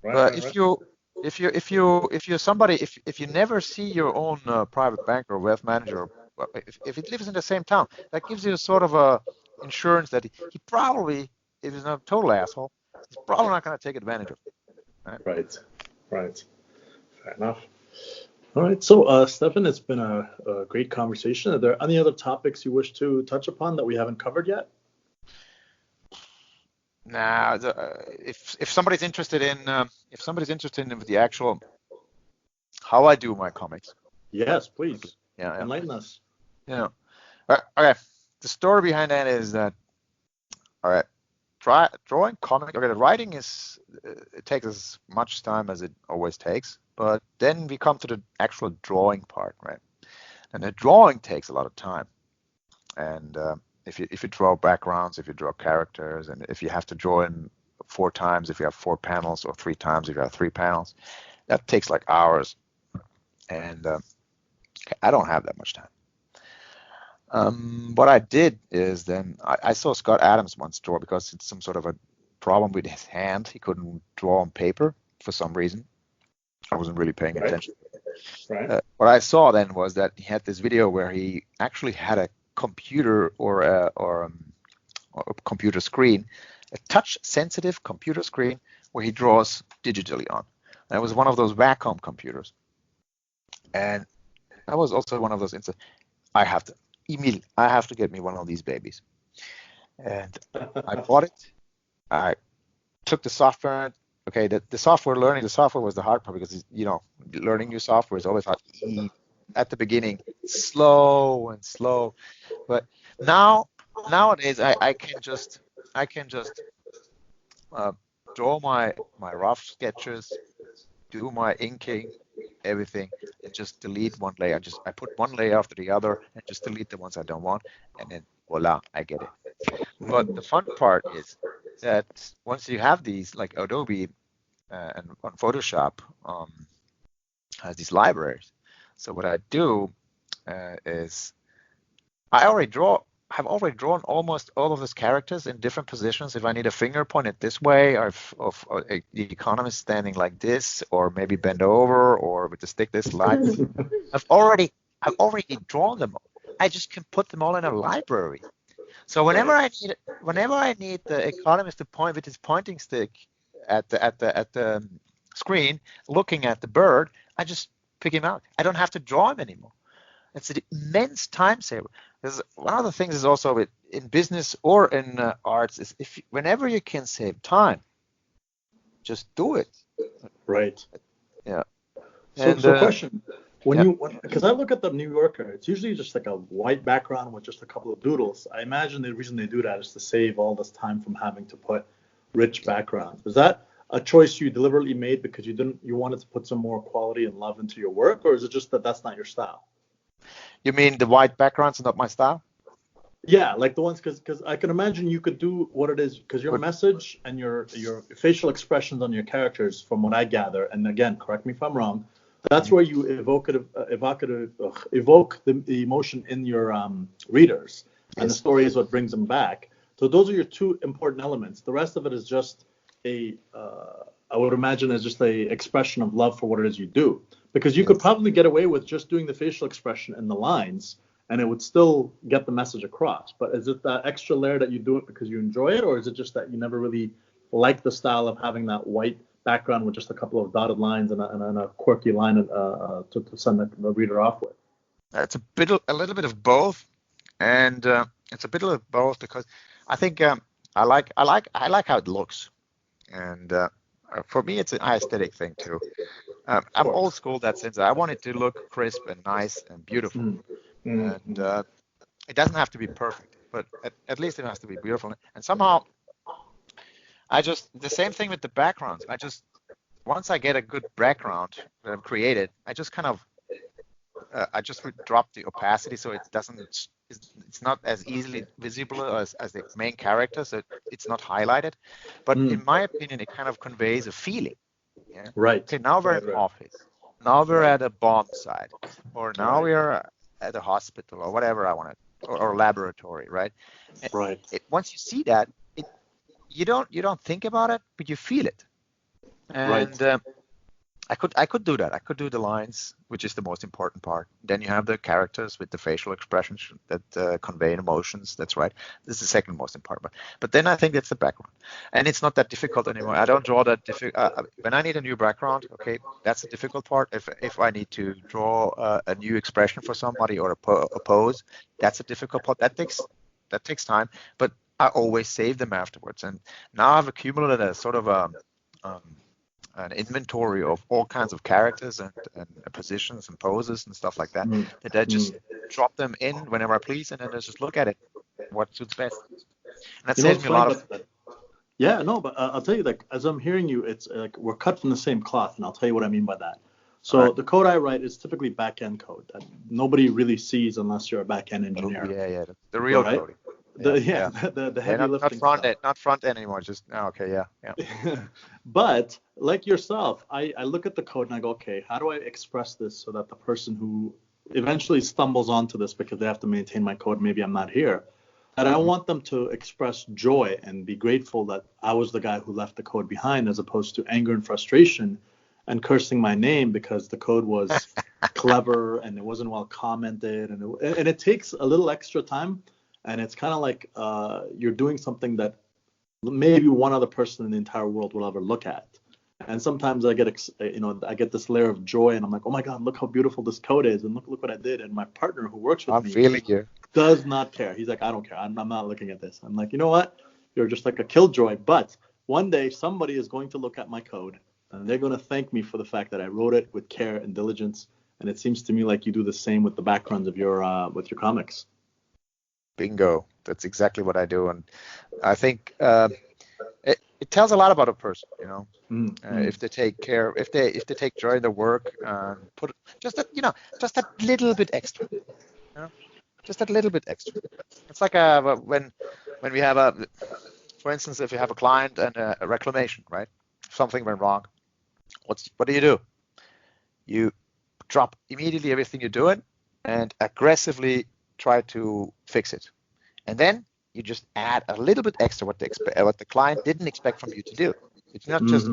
If you if you're somebody, if you never see your own private banker or wealth manager, if it lives in the same town, that gives you sort of a insurance that he probably, if he's not a total asshole, he's probably not going to take advantage of it. Right. Right. Fair enough. All right. So, Stefan, it's been a great conversation. Are there any other topics you wish to touch upon that we haven't covered yet? Now, if somebody's interested in the actual how I do my comics. Yes, please. Yeah. Enlighten us. Yeah. Okay. The story behind that is that, all right, drawing comic. Okay, the writing it takes as much time as it always takes, but then we come to the actual drawing part, right? And the drawing takes a lot of time. And if you draw backgrounds, if you draw characters, and if you have to draw in 4 times, if you have 4 panels, or 3 times if you have 3 panels, that takes like hours. And I don't have that much time. What I did is then I saw Scott Adams once draw, because it's some sort of a problem with his hand. He couldn't draw on paper for some reason. I wasn't really paying attention. Right. What I saw then was that he had this video where he actually had a computer or a computer screen, a touch-sensitive computer screen where he draws digitally on. And it was one of those Wacom computers. And that was also one of those instances. I have to get me one of these babies. And I bought it. I took the software. Okay, learning the software was the hard part, because learning new software is always hard. At the beginning, slow. But nowadays I can just draw my rough sketches, do my inking, everything, and just delete one layer. I put one layer after the other and just delete the ones I don't want, and then voila, I get it. But the fun part is that once you have these, like Adobe and on Photoshop has these libraries. So what I do is I've already drawn almost all of those characters in different positions. If I need a finger pointed this way, or if the economist standing like this, or maybe bend over, or with the stick this line, I've already drawn them. I just can put them all in a library. So whenever I need the economist to point with his pointing stick at the screen, looking at the bird, I just pick him out. I don't have to draw him anymore. It's an immense time saver. Because one of the things is also in business or in arts is whenever you can save time, just do it. Right. Yeah. So question, because I look at the New Yorker, it's usually just like a white background with just a couple of doodles. I imagine the reason they do that is to save all this time from having to put rich backgrounds. Is that a choice you deliberately made because you wanted to put some more quality and love into your work, or is it just that that's not your style? You mean the white backgrounds are not my style? Yeah, like the ones, because I can imagine you could do what it is, because your message and your facial expressions on your characters, from what I gather, and again, correct me if I'm wrong, that's where you evoke the emotion in your readers, and the story is what brings them back. So those are your 2 important elements. The rest of it is just I would imagine, is just a expression of love for what it is you do. Because you could probably get away with just doing the facial expression and the lines, and it would still get the message across. But is it that extra layer that you do it because you enjoy it, or is it just that you never really like the style of having that white background with just a couple of dotted lines and a quirky line to send the reader off with? It's a little bit of both, and it's a bit of both because I think I like how it looks, and for me it's an aesthetic thing too. I'm old school in that sense. I want it to look crisp and nice and beautiful, and it doesn't have to be perfect, but at least it has to be beautiful. And somehow, the same thing with the backgrounds. Once I get a good background that I've created, I just would drop the opacity so it's not as easily visible as the main character, so it's not highlighted. But in my opinion, it kind of conveys a feeling. Yeah? Right. Okay, now we're in an office. Now we're at a bomb site, or now we're at a hospital, or whatever I want to, or laboratory, right? And right. Once you see that, you don't think about it, but you feel it. And I could do that. I could do the lines, which is the most important part. Then you have the characters with the facial expressions that convey emotions. That's right. This is the second most important part. But then I think it's the background, and it's not that difficult anymore. I don't draw that when I need a new background. Okay, that's the difficult part. If I need to draw a new expression for somebody or a pose, that's a difficult part. That takes time. But I always save them afterwards. And now I've accumulated a sort of an inventory of all kinds of characters and positions and poses and stuff like that, that I just drop them in whenever I please, and then I just look at it, what suits best. And that saves me a lot of... Yeah, no, but I'll tell you, like, as I'm hearing you, it's like we're cut from the same cloth, and I'll tell you what I mean by that. So the code I write is typically back-end code that nobody really sees unless you're a back-end engineer. Yeah, the real coding. The heavy lifting not stuff. Not front end anymore. Just yeah. But like yourself, I look at the code and I go, okay, how do I express this so that the person who eventually stumbles onto this because they have to maintain my code, maybe I'm not here, that I want them to express joy and be grateful that I was the guy who left the code behind, as opposed to anger and frustration and cursing my name because the code was clever and it wasn't well commented, and it takes a little extra time. And it's kind of like you're doing something that maybe one other person in the entire world will ever look at. And sometimes I get this layer of joy, and I'm like, oh my God, look how beautiful this code is, and look what I did. And my partner who works with me does not care. He's like, I don't care. I'm not looking at this. I'm like, you know what? You're just like a killjoy. But one day somebody is going to look at my code, and they're going to thank me for the fact that I wrote it with care and diligence. And it seems to me like you do the same with the backgrounds of your comics. Bingo. That's exactly what I do. And I think it tells a lot about a person, you know, if they take care, if they take joy in their work, put just that little bit extra, you know, just that little bit extra. It's like when we have for instance, if you have a client and a reclamation, right? Something went wrong. What do? You drop immediately everything you're doing and aggressively try to fix it, and then you just add a little bit extra what the client didn't expect from you to do. It's not just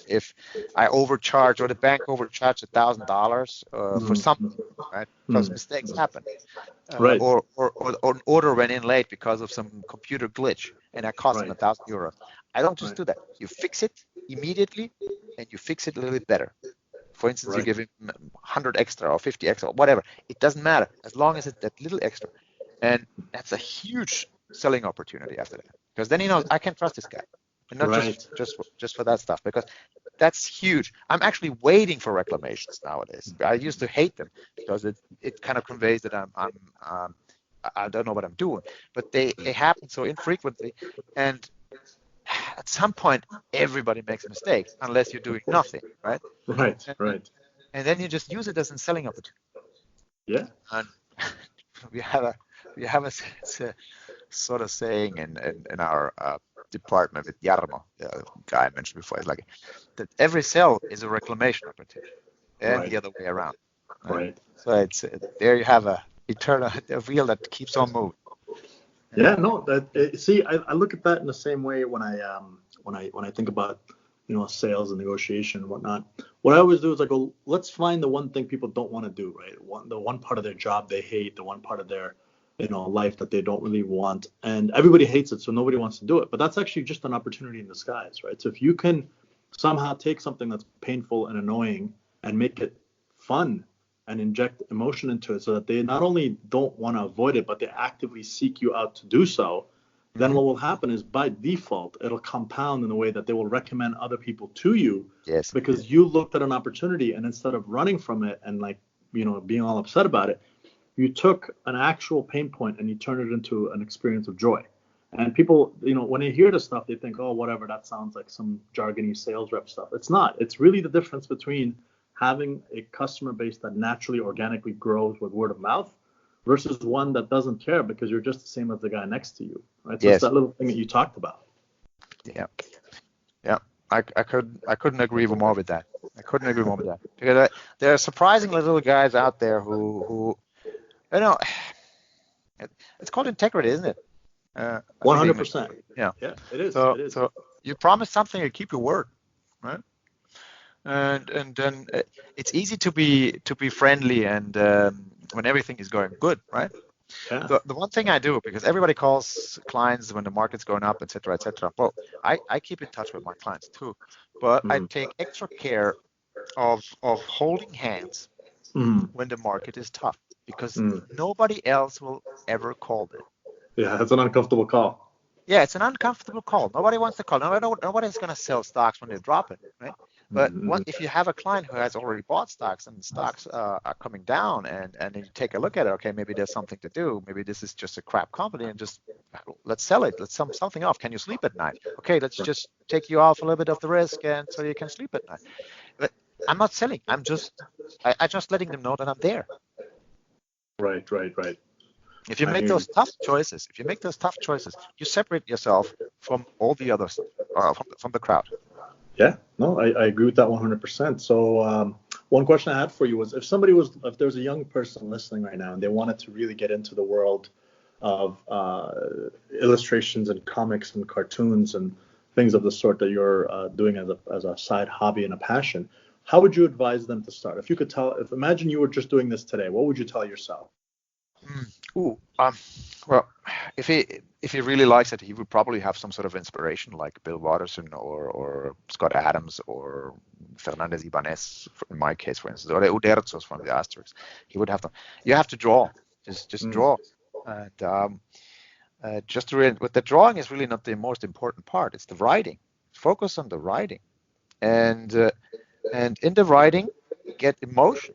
if I overcharge or the bank overcharged $1,000 for something, right? Because mistakes happen, right? Or an order went in late because of some computer glitch and that cost them €1,000. I don't just do that. You fix it immediately and you fix it a little bit better. For instance, you give him 100 extra or 50 extra, whatever. It doesn't matter as long as it's that little extra. And that's a huge selling opportunity after that. Because then he knows I can trust this guy. And not just for that stuff, because that's huge. I'm actually waiting for reclamations nowadays. I used to hate them because it kind of conveys that I don't know what I'm doing. But they happen so infrequently, and at some point everybody makes a mistake unless you're doing nothing, right? Right. And then you just use it as a selling opportunity. Yeah. And we have a sort of saying in our department with Jarmo, the guy I mentioned before, is like that every sale is a reclamation opportunity, and the other way around. Right. So it's there you have a wheel that keeps on moving. Yeah, no, I look at that in the same way when I think about, you know, sales and negotiation and whatnot. What I always do is I go, let's find the one thing people don't want to do, right? The one part of their job they hate, the one part of their, you know, life that they don't really want, and everybody hates it, so nobody wants to do it. But that's actually just an opportunity in disguise, right? So if you can somehow take something that's painful and annoying and make it fun and inject emotion into it so that they not only don't want to avoid it, but they actively seek you out to do so, then what will happen is by default, it'll compound in a way that they will recommend other people to you. Yes. Because you looked at an opportunity, and instead of running from it and, like, you know, being all upset about it, you took an actual pain point and you turned it into an experience of joy. And people, you know, when they hear this stuff, they think, oh, whatever, that sounds like some jargony sales rep stuff. It's not. It's really the difference between having a customer base that naturally, organically grows with word of mouth versus one that doesn't care because you're just the same as the guy next to you, right? So it's that little thing that you talked about. Yeah. I couldn't agree more with that. Because there are surprisingly little guys out there who you know, it's called integrity, isn't it? 100%. Yeah, it is. So you promise something, you keep your word, right? and then it's easy to be friendly and when everything is going good, right? Yeah. The one thing I do, because everybody calls clients when the market's going up, et cetera, et cetera. Well, I keep in touch with my clients too, but I take extra care of holding hands when the market is tough, because nobody else will ever call it. Yeah, that's an uncomfortable call. Yeah, it's an uncomfortable call. Nobody wants to call. Nobody's going to sell stocks when they're dropping, right? But if you have a client who has already bought stocks and stocks are coming down, and then you take a look at it, okay, maybe there's something to do. Maybe this is just a crap company, and just let's sell it. Let's sum something off. Can you sleep at night? Okay, let's just take you off a little bit of the risk, and so you can sleep at night. But I'm not selling. I'm just letting them know that I'm there. Right. If you make those tough choices, you separate yourself from all the others, from the crowd. Yeah, no, I agree with that 100%. So one question I had for you was, if there's a young person listening right now and they wanted to really get into the world of illustrations and comics and cartoons and things of the sort that you're doing as a side hobby and a passion, how would you advise them to start? If you could imagine you were just doing this today, what would you tell yourself? Well, if he really likes it, he would probably have some sort of inspiration, like Bill Watterson or Scott Adams or Fernandez Ibanez, in my case, for instance, or the Uderzos from the Asterix. He would have them. You have to draw. Just draw. And with the drawing is really not the most important part. It's the writing. Focus on the writing, and in the writing, get emotion.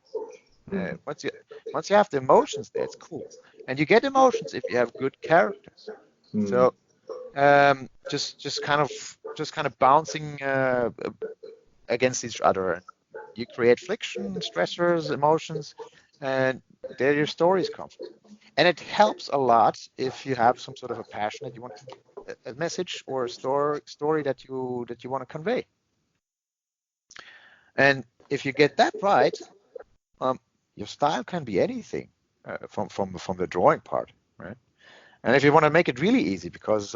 Once you have the emotions there, it's cool. And you get emotions if you have good characters. So just kind of bouncing against each other. You create friction, stressors, emotions, and there your stories come from. And it helps a lot if you have some sort of a passion that you want a message or a story that you want to convey. And if you get that right, your style can be anything from the drawing part, right? And if you want to make it really easy, because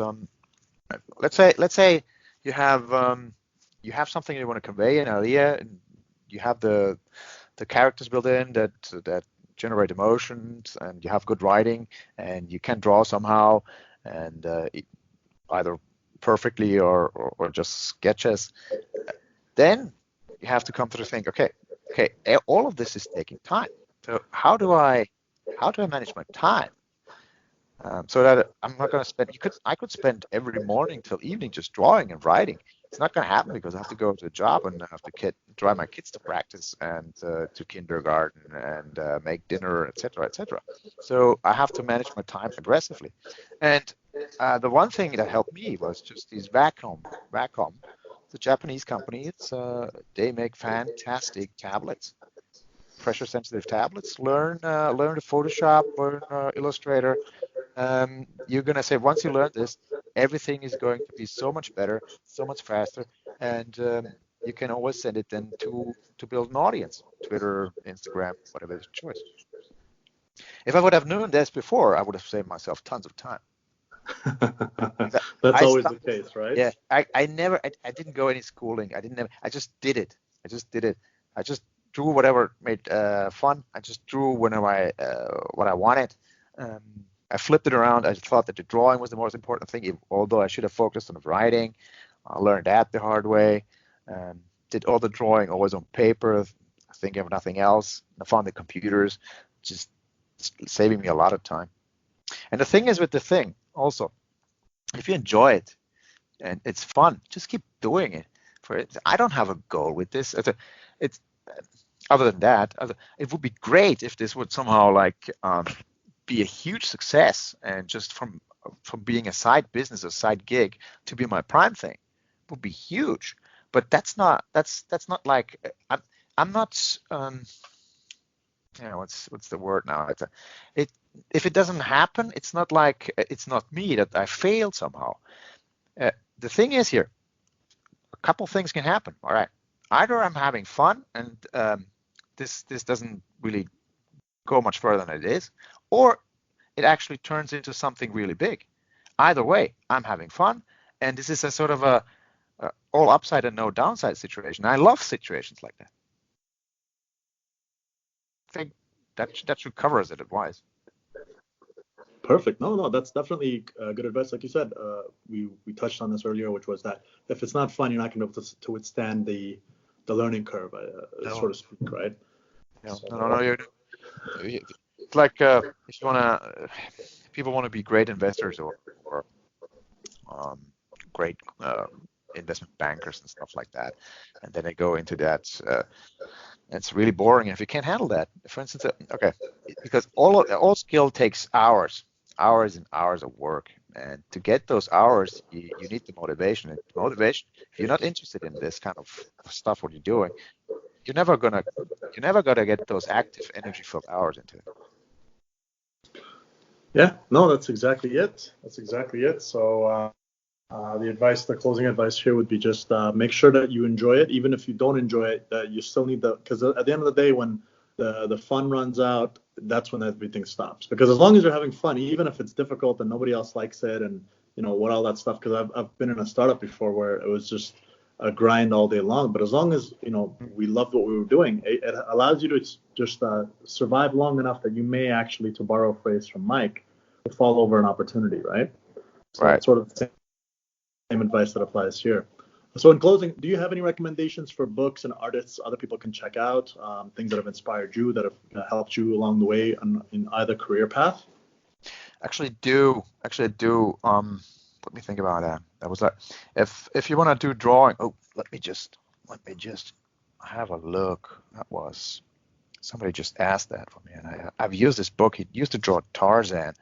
let's say you have something you want to convey, an idea, and you have the characters built in that generate emotions, and you have good writing, and you can draw somehow, and either perfectly or just sketches. Then you have to come to think, okay, all of this is taking time. So how do I manage my time so that I'm not going to spend? I could spend every morning till evening just drawing and writing. It's not going to happen because I have to go to a job and I have to drive my kids to practice and to kindergarten and make dinner, etc., etc. So I have to manage my time aggressively. And the one thing that helped me was just these Wacom. It's a Japanese company. They make fantastic tablets, pressure-sensitive tablets. Learn the Photoshop, learn Illustrator. You're gonna say once you learn this, everything is going to be so much better, so much faster, and you can always send it then to build an audience. Twitter, Instagram, whatever is your choice. If I would have known this before, I would have saved myself tons of time. That's always the case, right? Yeah, I didn't go any schooling. I just did it. I just drew whatever made fun. I just drew whenever what I wanted. I flipped it around. I thought that the drawing was the most important thing, although I should have focused on the writing. I learned that the hard way. Did all the drawing always on paper, thinking of nothing else. I found the computers, just saving me a lot of time. And the thing is with the thing, also, if you enjoy it and it's fun, just keep doing it. I don't have a goal with this. It's other than that, it would be great if this would somehow be a huge success, and just from being a side business or side gig to be my prime thing would be huge. But that's not like I'm not. What's the word now? If it doesn't happen, it's not like it's not me that I failed somehow. The thing is here, a couple things can happen. All right, either I'm having fun and this doesn't really go much further than it is, or it actually turns into something really big. Either way, I'm having fun, and this is a sort of all upside and no downside situation. I love situations like that. I think that should cover us at advice. Perfect. No, that's definitely good advice. Like you said, we touched on this earlier, which was that if it's not fun, you're not going to be able to withstand the learning curve, so to speak, right? No, So, no. It's like if you wanna, people want to be great investors or great investment bankers and stuff like that, and then they go into that. It's really boring if you can't handle that. For instance, because all skill takes hours and hours of work, and to get those hours, you need the motivation. And motivation, if you're not interested in this kind of stuff, what you're doing, you're never gonna get those active, energy-filled hours into it. Yeah, no, that's exactly it. So the closing advice here would be just make sure that you enjoy it, even if you don't enjoy it. That you still need because at the end of the day, when the fun runs out, that's when everything stops. Because as long as you're having fun, even if it's difficult and nobody else likes it, and what all that stuff. Because I've been in a startup before where it was just a grind all day long. But as long as we loved what we were doing, it allows you to just survive long enough that you may actually, to borrow a phrase from Mike, fall over an opportunity, right? So Right. It's sort of the same advice that applies here. So in closing, do you have any recommendations for books and artists other people can check out, things that have inspired you, that have helped you along the way in either career path? Actually, do. Let me think about that. That was like, if you want to do drawing. Oh, let me just have a look. That was somebody just asked that for me, and I've used this book. He used to draw Tarzan.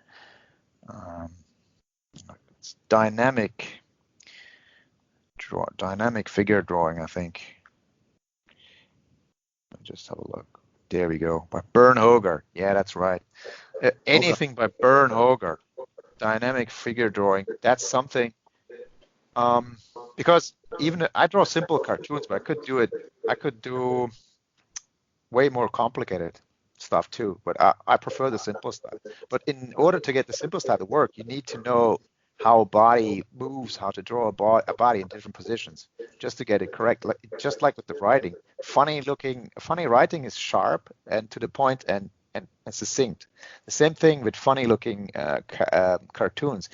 It's dynamic figure drawing, I think. Let me just have a look. There we go. By Burne Hogarth. Yeah, that's right. Anything by Burne Hogarth. Dynamic figure drawing. That's something. Because even I draw simple cartoons, but I could do way more complicated stuff too. But I prefer the simple stuff. But in order to get the simple stuff to work, you need to know how a body moves, how to draw a body in different positions, just to get it correct. Just like with the writing, funny writing is sharp and to the point and succinct. The same thing with funny looking cartoons.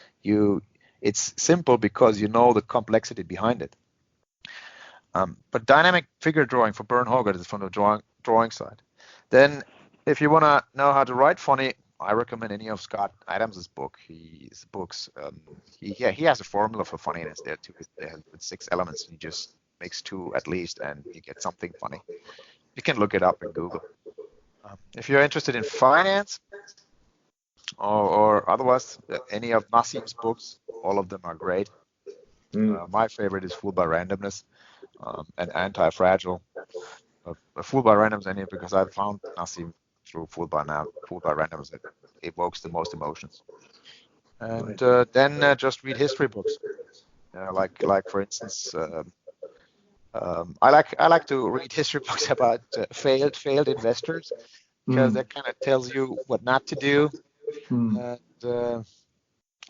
It's simple because you know the complexity behind it. But dynamic figure drawing for Burne Hogarth is from the drawing side. Then, if you want to know how to write funny, I recommend any of Scott Adams's book. He has a formula for funniness there too, with 6 elements. He just makes 2 at least, and you get something funny. You can look it up in Google. If you're interested in finance or otherwise, any of Nassim's books, all of them are great. My favorite is Fooled by Randomness and Antifragile. Fooled by Randomness only because I found Nassim through Fooled by Randomness. It evokes the most emotions. And then just read history books. Like for instance, I like to read history books about failed investors, because that kind of tells you what not to do. And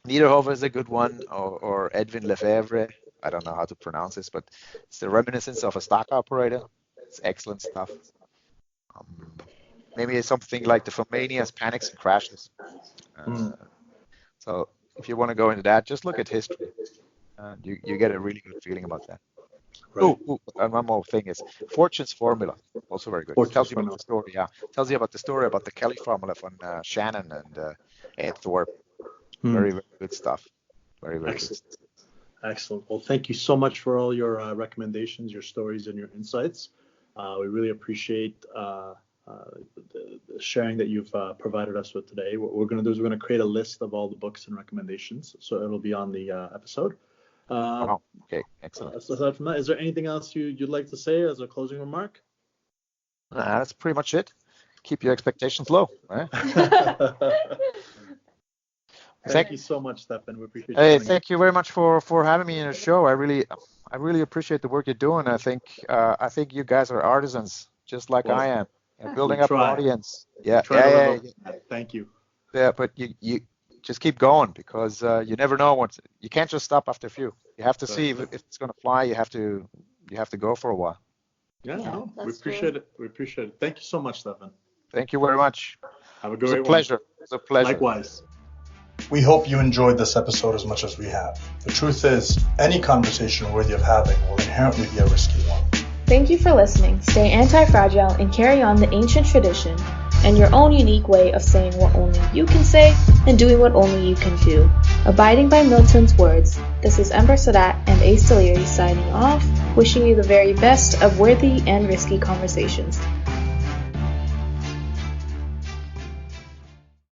Niederhofer is a good one, or Edwin Lefebvre. I don't know how to pronounce this, but it's the reminiscence of a stock operator. It's excellent stuff. Maybe it's something like the Fomania's Panics and Crashes. So if you want to go into that, just look at history. You get a really good feeling about that. Right. And one more thing is Fortune's Formula, also very good. Tells you about the story. Yeah, tells you about the story about the Kelly formula from Shannon and Ed Thorpe. Very, very good stuff. Very, very good. Excellent. Well, thank you so much for all your recommendations, your stories, and your insights. We really appreciate the sharing that you've provided us with today. What we're going to do is we're going to create a list of all the books and recommendations, so it'll be on the episode. Okay, excellent. Aside from that, is there anything else you'd like to say as a closing remark? That's pretty much it. Keep your expectations low. Right? Thank you so much, Stefan. We appreciate you. Hey, thank you very much for having me in the show. I really appreciate the work you're doing. I think you guys are artisans, just like I am, building up an audience. Yeah. Thank you. Yeah, but just keep going, because you never know you can't just stop after a few. You have to see if it's going to fly. You have to go for a while. Yeah, no, we that's appreciate true. it. We appreciate it. Thank you so much, Stefan. Thank you very much. Have a It was great a one. pleasure. It was a pleasure. Likewise. We hope you enjoyed this episode as much as we have. The truth is, any conversation worthy of having will inherently be a risky one. Thank you for listening. Stay anti-fragile and carry on the ancient tradition and your own unique way of saying what only you can say and doing what only you can do. Abiding by Milton's words, this is Ember Sadat and Ace Deliri signing off, wishing you the very best of worthy and risky conversations.